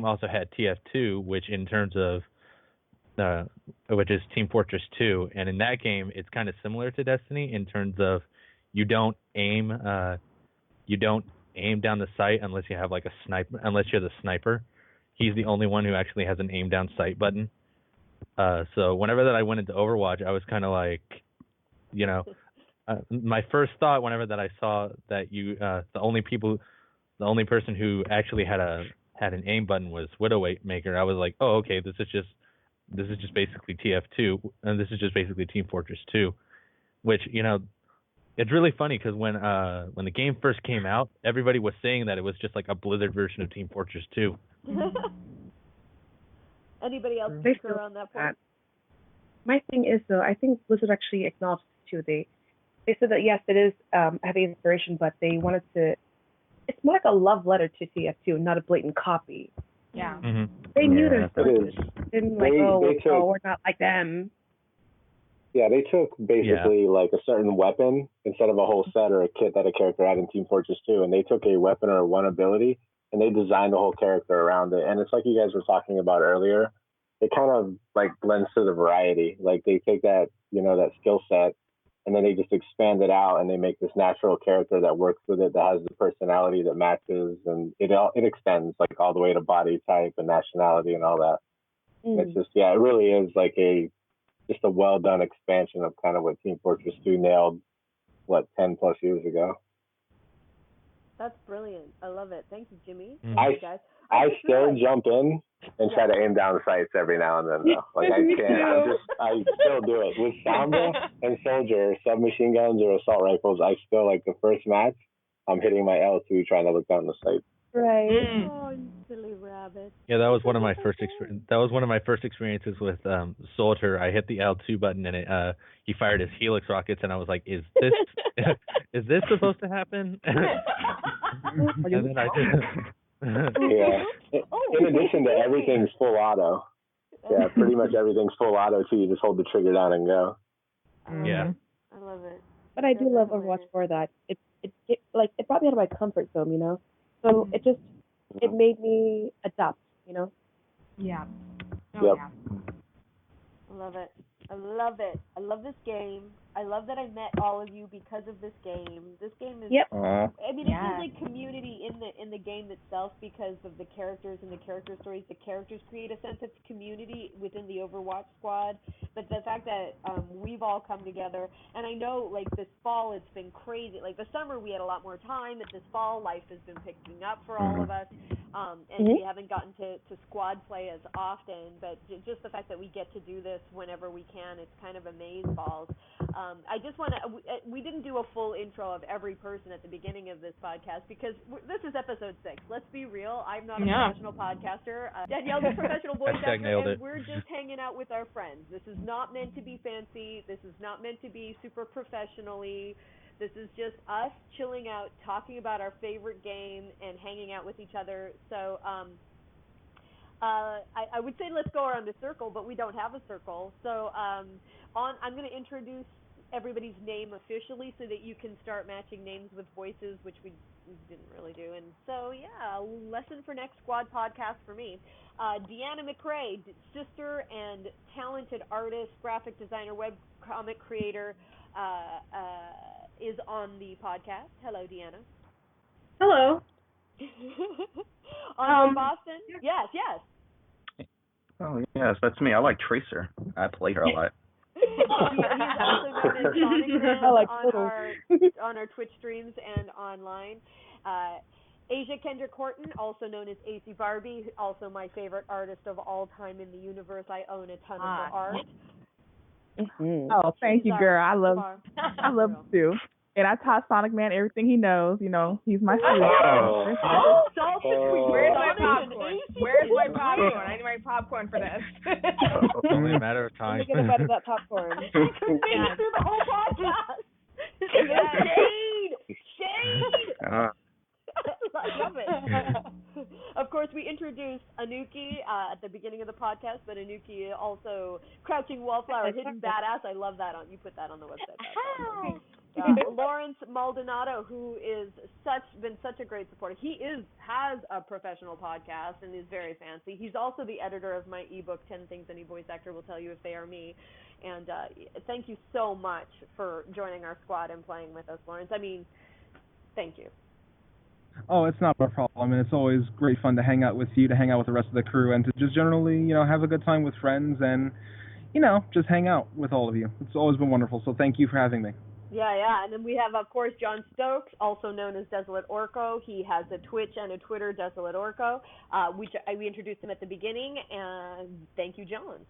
also had TF2, which in terms of which is Team Fortress 2, and in that game it's kind of similar to Destiny in terms of you don't aim down the sight unless you have like a sniper, unless you're the sniper. He's the only one who actually has an aim down sight button. So whenever that I went into Overwatch, I was kind of like, my first thought whenever that I saw that the only person who actually had an aim button was Widowmaker. I was like, oh, okay, this is just basically TF2, and this is just basically Team Fortress 2, which it's really funny because when the game first came out, everybody was saying that it was just like a Blizzard version of Team Fortress 2. Anybody else concur on that point? My thing is, though, I think Blizzard actually acknowledged this too. They said that yes, it is heavy inspiration, but they wanted to. It's more like a love letter to TF2, not a blatant copy. Yeah. Mm-hmm. They knew their sources. They didn't we're not like them. Yeah, they took basically like a certain weapon instead of a whole set or a kit that a character had in Team Fortress 2, and they took a weapon or one ability and they designed the whole character around it. And it's like you guys were talking about earlier. It kind of like blends to the variety. Like they take that, that skill set, and then they just expand it out and they make this natural character that works with it, that has the personality that matches, and it extends like all the way to body type and nationality and all that. It's just, it really is like just a well done expansion of kind of what Team Fortress 2 nailed 10 plus years ago. That's brilliant. I love it. Thank you, Jimmy. Mm-hmm. Thank you, guys. I still jump in and try to aim down sights every now and then, though. Like I can't. I still do it with Sombra and Soldier, submachine guns or assault rifles. I still like the first match. I'm hitting my L2 trying to look down the sight. Right. Oh, you silly rabbit. Yeah, that was one of my first experiences with Soldier. I hit the L2 button and he fired his Helix rockets, and I was like, "Is this is this supposed to happen?" And then I did. Yeah. In addition to everything's full auto. Yeah, pretty much everything's full auto too. You just hold the trigger down and go. Yeah. I love it. But I do love Overwatch for that. It brought me out of my comfort zone, So it made me adapt, Yeah. Oh, yep. Yeah. I love it. I love it. I love this game. I love that I met all of you because of this game. This game is. Yep. I mean, it feels like community in the game itself because of the characters and the character stories. The characters create a sense of community within the Overwatch Squad. But the fact that we've all come together, and I know like this fall it's been crazy. Like the summer we had a lot more time, but this fall life has been picking up for all of us, and we haven't gotten to squad play as often. But just the fact that we get to do this whenever we can, it's kind of amazeballs. I just want to. We didn't do a full intro of every person at the beginning of this podcast because this is episode 6. Let's be real. I'm not a professional podcaster. Danielle's a professional voice actor, and we're just hanging out with our friends. This is not meant to be fancy. This is not meant to be super professionally. This is just us chilling out, talking about our favorite game, and hanging out with each other. So I would say let's go around the circle, but we don't have a circle. So I'm going to introduce everybody's name officially so that you can start matching names with voices, which we didn't really do. And so, lesson for next squad podcast for me. Deanna McRae, sister and talented artist, graphic designer, webcomic creator, is on the podcast. Hello, Deanna. Hello. On Boston? Yes. Oh, yes, that's me. I like Tracer. I play her a lot. He's also known as Sonic Man on our Twitch streams and online. Asia Kendrick Horton, also known as AC Barbie, also my favorite artist of all time in the universe. I own a ton of her art. Mm-hmm. Oh, thank you, girl. I love girl. you too. And I taught Sonic Man everything he knows. You know, he's my student. Where's my popcorn? Where's my popcorn? I need my popcorn for this. It's only a matter of time. Get a bite of that popcorn. I couldn't make it through the whole podcast. Shade! I love it. Of course, we introduced Anuki at the beginning of the podcast, but Anuki also Crouching Wallflower, Hidden Badass. I love that. You put that on the website. Lawrence Maldonado, who is been such a great supporter. He has a professional podcast and is very fancy. He's also the editor of my ebook, 10 Things Any Voice Actor Will Tell You If They Are Me. And thank you so much for joining our squad and playing with us, Lawrence. I mean, thank you. Oh, it's not a problem, and it's always great fun to hang out with you, to hang out with the rest of the crew, and to just generally, have a good time with friends and, just hang out with all of you. It's always been wonderful, so thank you for having me. Yeah, and then we have, of course, John Stokes, also known as Desolate Orco. He has a Twitch and a Twitter, Desolate Orco, which we introduced him at the beginning, and thank you, John.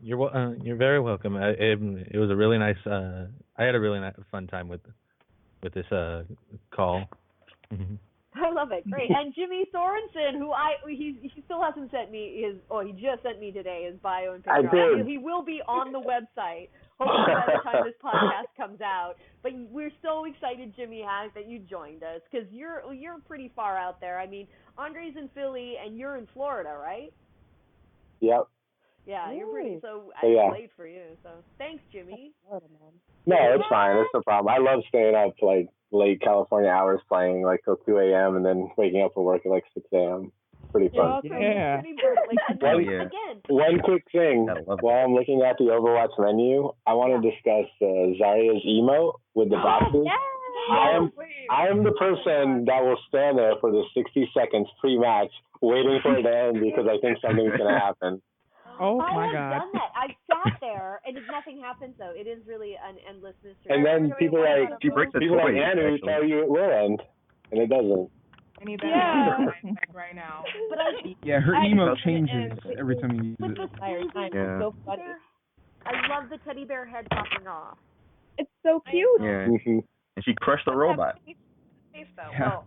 You're very welcome. It was a really nice. I had a really fun time with this call. I love it. Great. And Jimmy Sorensen, who he still hasn't sent me he just sent me today his bio and picture. I did. He will be on the website hopefully by the time this podcast comes out. But we're so excited, Jimmy Hack, that you joined us because you're pretty far out there. I mean, Andre's in Philly and you're in Florida, right? Yep. Yeah, you're pretty late for you. So thanks, Jimmy. No, it's fine. It's no problem. I love staying up like late California hours playing like till 2 a.m. and then waking up for work at like 6 a.m. Pretty fun. Yeah. Again. One quick thing. While I'm looking at the Overwatch menu, I want to discuss Zarya's emote with the boxes. Yes. I am the person that will stand there for the 60 seconds pre-match waiting for it to end because I think something's going to happen. Oh my God! I have done that. I've sat there, and nothing happens. Though it is really an endless mystery. And then people like Anu tell you it will end, and it doesn't. I need that right now. But her emote changes every time you use it. It's so funny. I love the teddy bear head popping off. It's so cute. Yeah, and she crushed the robot. Face though. Yeah. Well,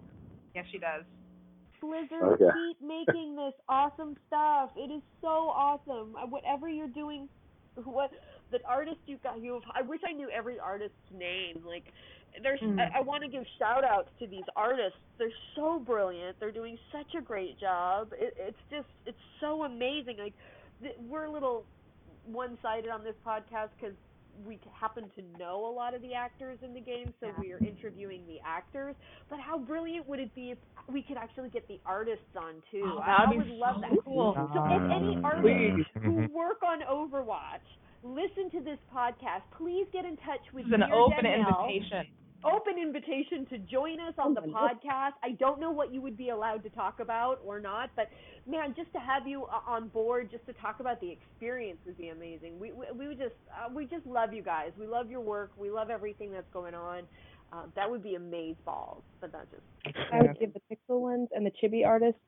yes, she does. Blizzard, keep making this awesome stuff. It is so awesome. Whatever you're doing, the artists you have. I wish I knew every artist's name. Like, there's. I want to give shout outs to these artists. They're so brilliant. They're doing such a great job. It's so amazing. Like, we're a little one-sided on this podcast because we happen to know a lot of the actors in the game, so we are interviewing the actors. But how brilliant would it be if we could actually get the artists on too? I would love that. Cool. So if any artists who work on Overwatch listen to this podcast, please get in touch with me. It's an open Danielle. invitation. Open invitation to join us on the podcast. I don't know what you would be allowed to talk about or not, but man, just to have you on board, just to talk about the experience would be amazing. We just love you guys. We love your work. We love everything that's going on. That would be amazeballs, but that's just. I would give the pixel ones and the chibi artists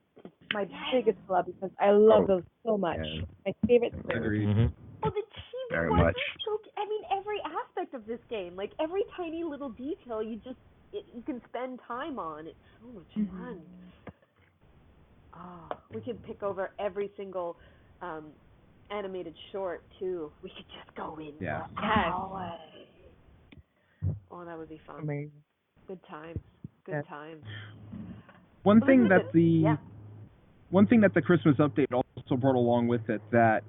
my biggest love because I love those so much. Yeah. My favorite. Oh, the chibi Very ones much. are so. I mean, every aspect of this game, like every tiny little detail, you can spend time on. It's so much fun. Oh, we could pick over every single animated short too. We could just go in. Yeah. Hours. Oh, that would be fun. Amazing. Good times. Good times. One thing that the Christmas update also brought along with it that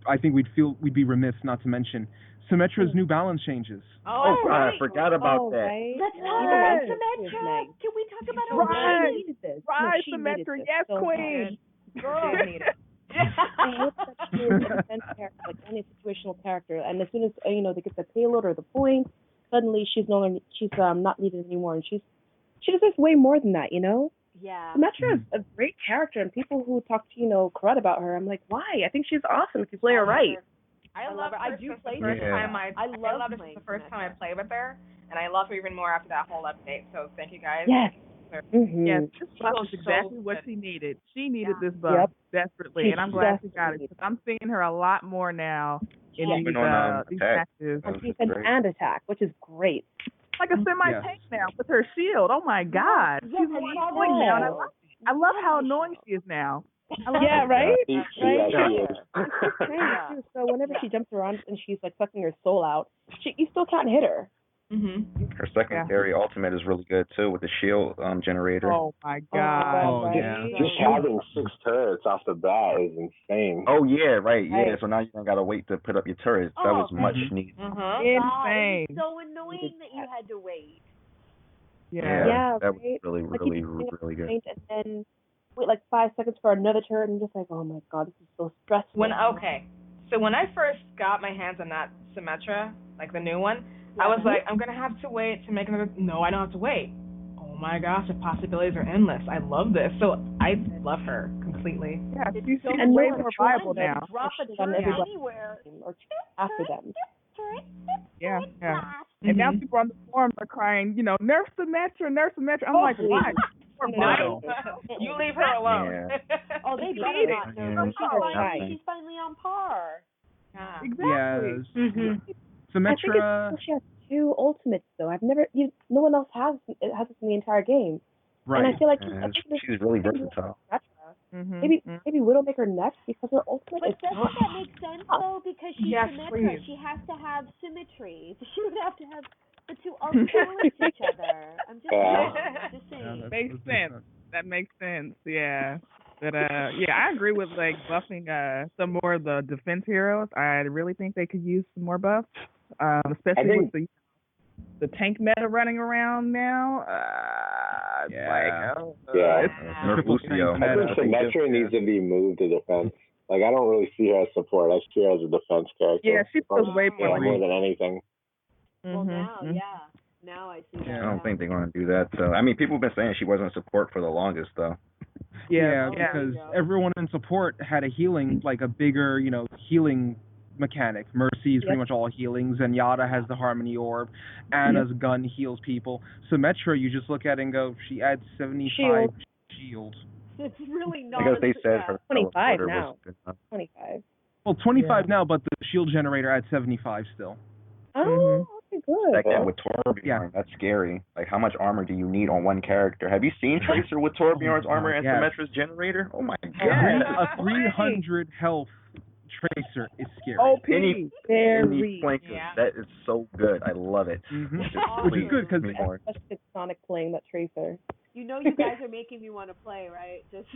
I think we'd be remiss not to mention Symmetra's New Balance changes. Oh, right. I forgot about that. Right? Let's talk about Symmetra. Can we talk about her? Right, Symmetra, yes, queen. Girl, need it. I hope that she is a defense character, like any situational character, and as soon as they get the payload or the point, suddenly she's not needed anymore, and she deserves way more than that, Yeah. Symmetra is a great character, and people who talk to crud about her, I'm like, why? I think she's awesome if you play her right. I love her. I do play the first her. time I love her since the first time I played with her, and I love her even more after that whole update. So thank you guys. Yes. Mm-hmm. Yes, this buff feels is exactly so what good. she needed. She needed this buff Yep. desperately, She and I'm glad she got it desperately because I'm seeing her a lot more now in Even on these attack. matches. on Which is defense great. and attack, which is great. Like a semi-tank now with her shield. Oh my God, she's more annoying now, and I love how annoying she is now. I love Yeah, it. right? Yeah, Right? she is. It's great, too. So whenever she jumps around and she's like sucking her soul out, you still can't hit her. Mhm. Her secondary ultimate is really good too with the shield generator. Oh my God. Oh, yeah. Just having 6 turrets off the bat is insane. Oh yeah, right, yeah. Right. So now you don't gotta wait to put up your turrets. That was much needed. Insane. It was so annoying that you had to wait. Yeah. That right? was really, Like, really, you bring up really good. And then wait like 5 seconds for another turn, and just like, oh my God, this is so stressful. So when I first got my hands on that Symmetra, like the new one, I was like, I'm gonna have to wait to make another. No, I don't have to wait. Oh my gosh, the possibilities are endless. I love this. So I love her completely. Yeah, she's and way no more one viable tries now. Drop a on turret everybody anywhere. or after them. Yeah. And now people on the forums are crying, nerf Symmetra, nerf Symmetra. I'm like, why? No, you leave her alone. Oh, they better not know. Yeah. She's finally on par. Exactly. Yes. I think Symmetra. she has 2 ultimates though. No one else has it in the entire game. Right. And I feel like She's really versatile. Maybe Widowmaker next because her ultimate But is doesn't that make sense though? Because she's Symmetra, please. she has to have symmetry. She would have to have the 2 ultimates balance each other. I'm just saying. Makes sense. That makes sense. Yeah. But I agree with like buffing some more of the defense heroes. I really think they could use some more buffs, especially with the tank meta running around now. Triple Lucio. tank I think Symmetra needs to be moved to defense. Like, I don't really see her as support. I see her as a defense character. Yeah, she feels way more more than anything. Well, now I see that. I don't think they're going to do that. So I mean, people have been saying she wasn't support for the longest though. Yeah, because everyone in support had a healing, like a bigger, healing mechanic. Mercy is pretty much all healings, and Yada has the Harmony Orb. Anna's gun heals people. Symmetra, you just look at it and go, she adds 75 shield. It's really not. Because they said her 25 teleporter now. was good enough. 25. Well, 25 now, but the shield generator adds 75 still. Oh, okay, good. Like that with Torbjorn, that's scary. Like, how much armor do you need on one character? Have you seen Tracer with Torbjorn's armor and Symmetra's generator? Oh my god! A 300 health Tracer is scary. OP. Any flankers, that is so good. I love it. Which is good because it's Sonic playing that Tracer. You guys are making me want to play, right? Just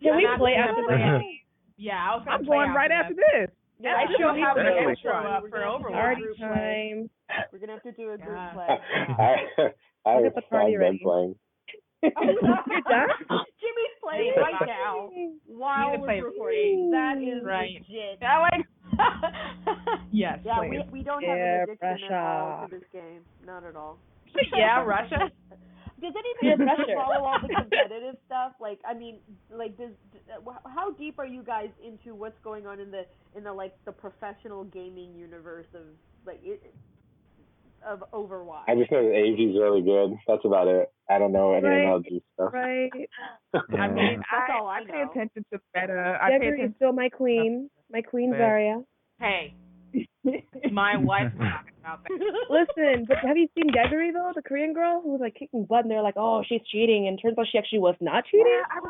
Can we play after the game? Yeah, I'm going right after this. Yeah, I still have the Definitely. extra up for Overwatch. Party time. We're gonna have to do a group play. I have been playing. You're done? Jimmy's playing right now while we're recording. That is legit. Yes. Yeah, please. we don't have an addiction involved to this game. Not at all. Yeah, Russia. Does anybody follow all the competitive stuff? Like, I mean, like, how deep are you guys into what's going on in the the professional gaming universe of Overwatch? I just know that AG's really good. That's about it. I don't know any MLG stuff. Right. I mean, That's all I pay know. attention to meta. Deborah is still my queen. My queen, Zarya. Hey. My wife was talking about that. Listen, but have you seen Gregory though, the Korean girl who was like kicking butt, and they're like, "Oh, she's cheating," and turns out she actually was not cheating. I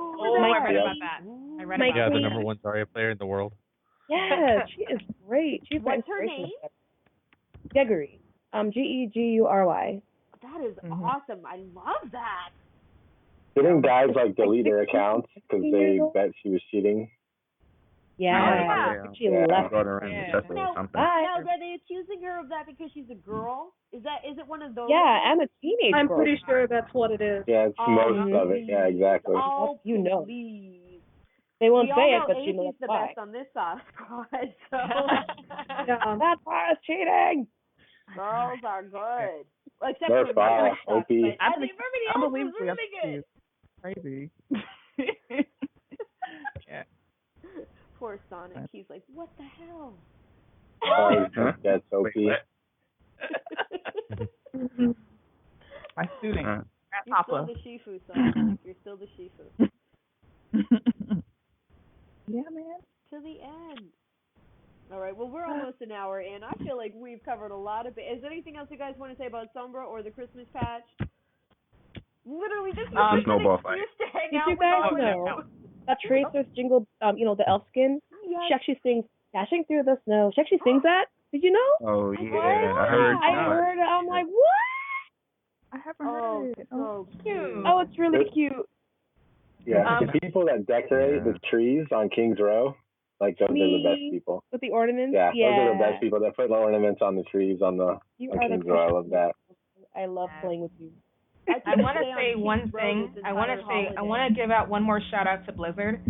read about that. I read about the that. number 1 Zarya player in the world. Yeah, she is great. She's What's her name? Gregory. Gegury. That is awesome. I love that. Didn't guys delete her accounts because they bet she was cheating? Yeah. She left. Now, are they accusing her of that because she's a girl? Is it one of those? Yeah, and a teenage girl. I'm pretty sure that's what it is. Yeah, it's most of it. Yeah, exactly. Oh, you know. Please. They won't say it, know but you know the why. best on this squad, so. That's why it's cheating. Girls are good. Well, except They're for fine. stuff, OP. but I think everybody else was Unbelievably really good. crazy. Yeah. Poor Sonic. He's like, what the hell? That's OP. My student. You're still the Shifu, son. You're still the Shifu. Yeah, man. To the end. All right. Well, we're almost an hour in. I feel like we've covered a lot of it. Is there anything else you guys want to say about Sombra or the Christmas patch? Literally, this is an snowball fight. excuse to hang Did out you with guys all of know you. that Tracer's jingle, the elf skin? Yes. She actually sings "Dashing Through the Snow." She actually sings that. Did you know? Oh yeah, I heard it. I'm like, what? I haven't heard it. So cute. Oh, it's really cute. Yeah, the people that decorate the trees on King's Row, like those are the best people. With the ornaments? Yeah, those are the best people that put the ornaments on the trees on King's Row. I love that. I love playing with you. I want to say one thing. I want to give out one more shout out to Blizzard.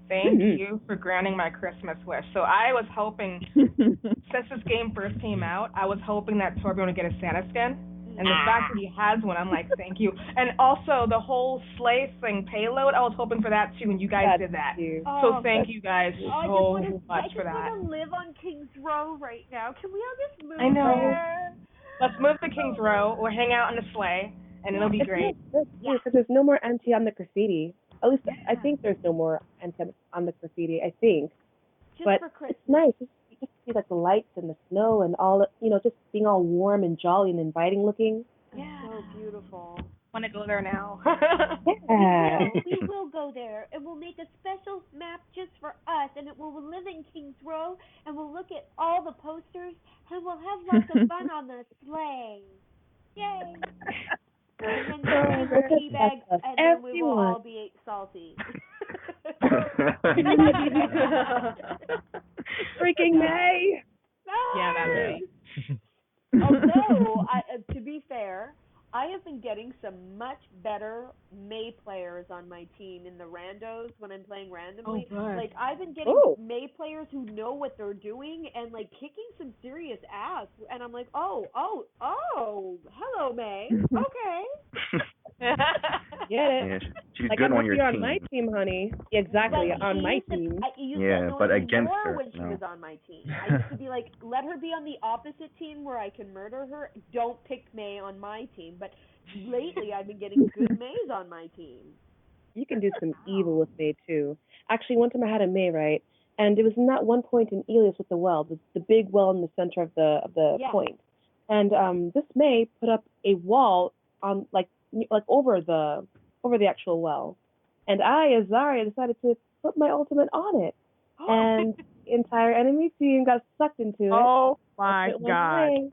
Thank you for granting my Christmas wish. So I was hoping, since this game first came out, I was hoping that Torbjorn would get a Santa skin. And the fact that he has one, I'm like, thank you. And also the whole sleigh thing payload, I was hoping for that too, and you guys did that. So thank you guys so much for that. I just want to live on King's Row right now. Can we all just move I know. there? Let's move to King's Row or hang out in the sleigh, and it'll be great. Yeah, because there's no more anti on the graffiti. At least I think there's no more anti on the graffiti. I think. Just but for Christmas. It's nice. Just see like the lights and the snow and all, just being all warm and jolly and inviting looking. Yeah. So beautiful. Want to go there now? Yeah. We will go there, and we'll make a special map just for us, and we'll live in King's Row, and we'll look at all the posters, and we'll have lots of fun on the sleigh. Yay! And then we will teabag, and then we will all be salty. Freaking May! Yeah, that's right. Although, to be fair, I have been getting some much better May players on my team in the randos when I'm playing randomly. Oh, good. Like, I've been getting May players who know what they're doing and, like, kicking some serious ass. And I'm like, oh, hello, May. Okay. Get it? Yeah, she's like, good on your team. on my team, honey. Exactly, on my team. I used to but annoy me against more her, when she was on my team. I used to be like, let her be on the opposite team where I can murder her. Don't pick May on my team. But lately, I've been getting good Mays on my team. You can do some evil with May, too. Actually, one time I had a May, right? And it was in that one point in Elias with the well, the big well in the center of the point. And this May put up a wall on, like over the actual well. And I, as Zarya, decided to put my ultimate on it. And the entire enemy team got sucked into it. Oh my god.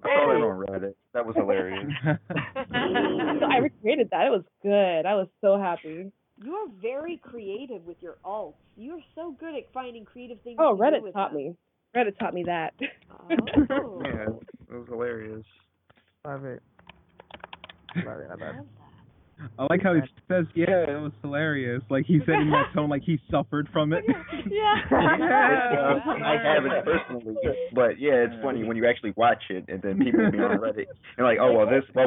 I saw it on Reddit. That was hilarious. So I recreated that. It was good. I was so happy. You're very creative with your ults. You're so good at finding creative things to do Reddit with taught them. me. Reddit taught me that. Oh. Yeah, it was hilarious. Love it. Love it. I like how he says, yeah, it was hilarious. Like, he said in that tone, like he suffered from it. I haven't personally, but yeah, it's funny when you actually watch it and then people be on Reddit and like,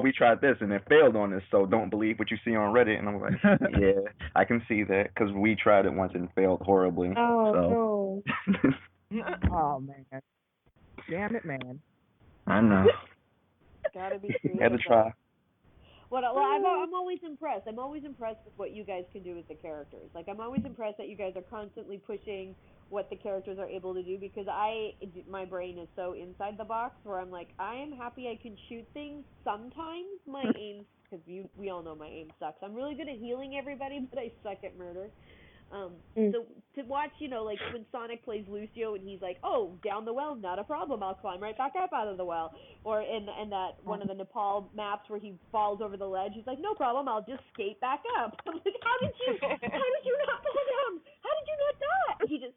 we tried this and it failed on this, so don't believe what you see on Reddit. And I'm like, yeah, I can see that because we tried it once and failed horribly. Oh, so. no. Oh, man. Damn it, man. I know. Gotta be creative. Had to try. Well, I'm always impressed. I'm always impressed with what you guys can do with the characters. Like, I'm always impressed that you guys are constantly pushing what the characters are able to do because my brain is so inside the box where I'm like, I am happy I can shoot things. Sometimes my aim, because we all know my aim sucks. I'm really good at healing everybody, but I suck at murder. So to watch, like when Sonic plays Lucio and he's like, oh, down the well, not a problem, I'll climb right back up out of the well. Or in that one of the Nepal maps where he falls over the ledge, he's like, no problem, I'll just skate back up. I'm like, how did you not fall down? How did you not die? He just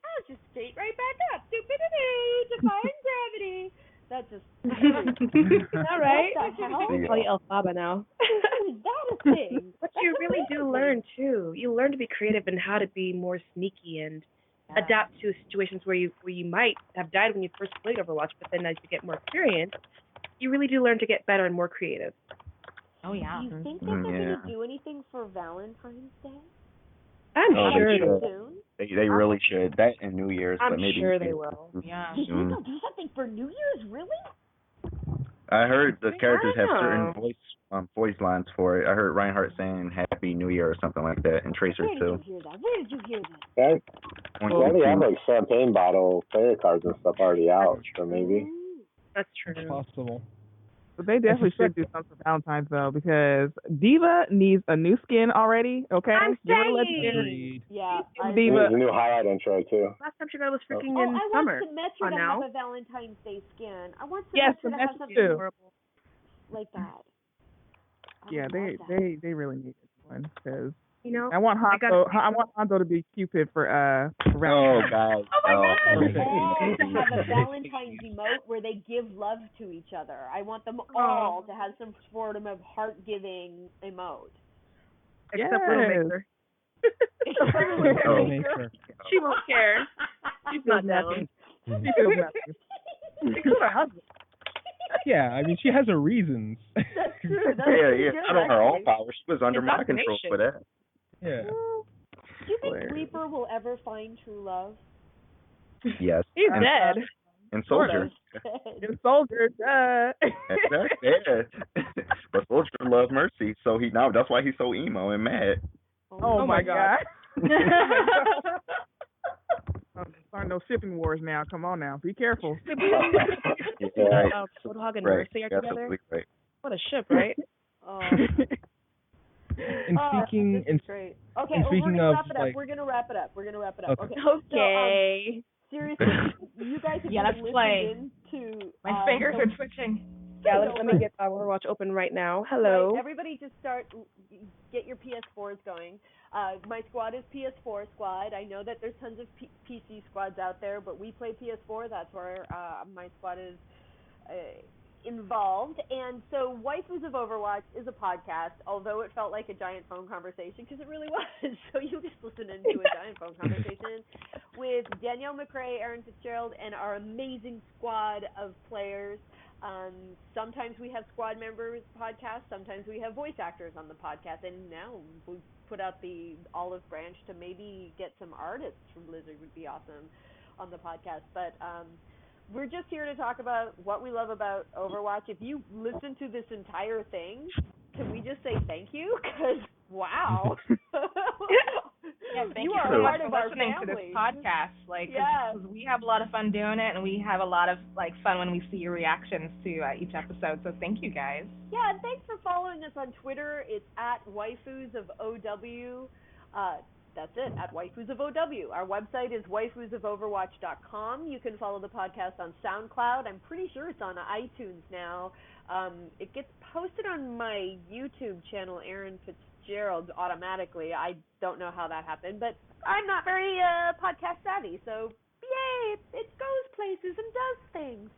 skate right back up. Stupidity, defying gravity. That's just all right. What the hell? I call you Elphaba now. Is that a thing? But you really do learn too. You learn to be creative and how to be more sneaky and adapt to situations where you might have died when you first played Overwatch, but then as you get more experience, you really do learn to get better and more creative. Oh yeah. Do you think that they're going to do anything for Valentine's Day? I'm sure they will. Soon? They really should. That and New Year's, I'm but maybe sure they will. Yeah. They'll do something for New Year's, really? I heard the characters have Wow. certain voice lines for it. I heard Reinhardt saying "Happy New Year" or something like that, and Tracer Where did too. you hear that? Where did you hear that? Right? On They already have YouTube. like champagne bottle player cards and stuff already out, so maybe. Ooh. That's true. It's possible. But they definitely should do something for Valentine's though, because Diva needs a new skin already. Okay, I'm give it a saying. legendary. Agreed. Yeah. I Diva. There's a new highlight intro too. Last time she got it was freaking Oh, in I summer. want Symmetra Oh, to now? have a Valentine's Day skin. I want Yes, Symmetra to have Symmetra something too. Horrible. like that. I Yeah, would love that. they really need this one because You know, I want Hanzo to be Cupid for Oh Valentine's. God. Oh my God! Oh. All to have a Valentine's emote where they give love to each other. I want them all to have some sort of heart-giving emote. except Yes. Little Maker. Oh. Nature. She won't care. She's not down. She feels nothing. Because of her husband. Yeah, I mean, she has her reasons. That's true. That's Yeah, pretty yeah. good, Not on her own actually. power. She was under my control for that. Yeah. Do you think Reaper will ever find true love? Yes. He's and, dead. And Sort Soldier. of. And Soldier, Exactly. Yeah. But Soldier loved Mercy, so that's why he's so emo and mad. Oh my God. Starting those shipping wars now. Come on now, be careful. Yeah. Roadhog and Right. Mercy are That's together. absolutely right. What a ship, right? Oh. And This is great. Okay, and speaking we're gonna of, wrap it up. like- We're gonna wrap it up. Okay. Okay. Okay. So, seriously, you guys have Yeah, been let's play. listening to My fingers are twitching. Yeah, let me get Overwatch open right now. Hello. Right, everybody just get your PS4s going. My squad is PS4 squad. I know that there's tons of PC squads out there, but we play PS4. That's where my squad is involved. And so Waifus of Overwatch is a podcast, although it felt like a giant phone conversation, because it really was. So you just listen into a giant phone conversation with Danielle, McRae, Erin, Fitzgerald, and our amazing squad of players. Sometimes we have squad members podcast, sometimes we have voice actors on the podcast, and now we put out the olive branch to maybe get some artists from Blizzard would be awesome on the podcast. But we're just here to talk about what we love about Overwatch. If you listen to this entire thing, can we just say thank you? Because, wow. Yeah, thank you are so part much of for our listening to this family. podcast. Like, Yeah. 'cause we have a lot of fun doing it, and we have a lot of fun when we see your reactions to each episode. So thank you guys. Yeah, and thanks for following us on Twitter. It's at Waifus of OW. That's it, at Waifus of OW. Our website is waifusofoverwatch.com. You can follow the podcast on SoundCloud. I'm pretty sure it's on iTunes now. It gets posted on my YouTube channel, Erin Fitzgerald, automatically. I don't know how that happened, but I'm not very podcast savvy, so yay, it goes places and does things.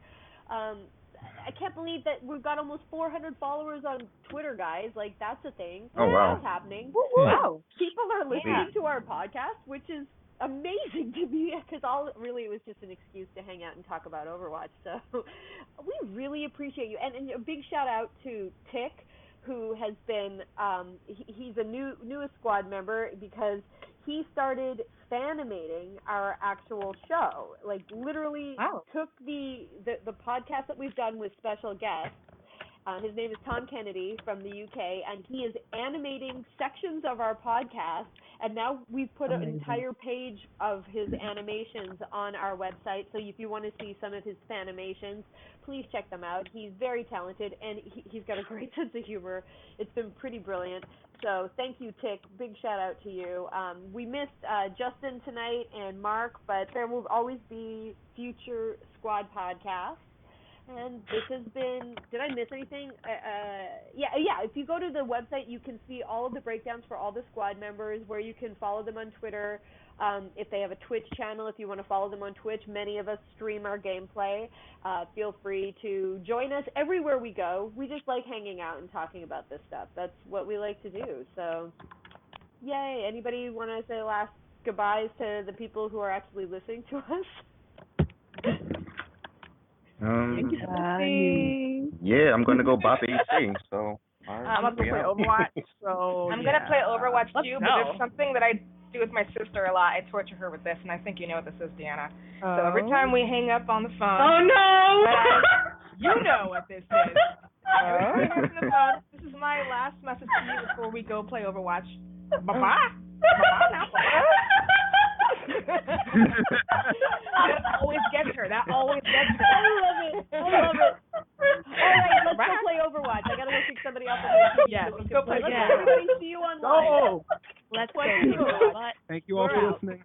I can't believe that we've got almost 400 followers on Twitter, guys. Like, that's a thing. Oh, wow. That's happening. Wow. People are listening Yeah. to our podcast, which is amazing to me, because it was just an excuse to hang out and talk about Overwatch. So we really appreciate you. And a big shout out to Tick, who has been, he's a newest squad member, because he started fanimating our actual show. Like, literally took the podcast that we've done with special guests. His name is Tom Kennedy from the UK, and he is animating sections of our podcast, and now we've put an entire page of his animations on our website, so if you want to see some of his fanimations, please check them out. He's very talented, and he's got a great sense of humor. It's been pretty brilliant. So thank you, Tick. Big shout out to you. We missed Justin tonight and Mark, but there will always be future squad podcasts. And this has been, did I miss anything? Yeah, if you go to the website, you can see all of the breakdowns for all the squad members, where you can follow them on Twitter. If they have a Twitch channel, if you want to follow them on Twitch, many of us stream our gameplay. Feel free to join us everywhere we go. We just like hanging out and talking about this stuff. That's what we like to do. So, yay. Anybody want to say last goodbyes to the people who are actually listening to us? Yeah, I'm gonna go bop AC. So I'm gonna play Overwatch. So I'm gonna play Overwatch too, but go. there's something that I do with my sister a lot. I torture her with this, and I think you know what this is, Deanna. So every time we hang up on the phone, Oh no! You know what this is. Everybody having the phone. This is my last message to you before we go play Overwatch. Bye-bye. Bye-bye now. That always gets her. That always gets her. I love it. All right, let's go play Overwatch. I gotta go kick somebody off of my team. Yes, let's go play. Let's everybody see you online. Go. Let's go. Thank you all for listening.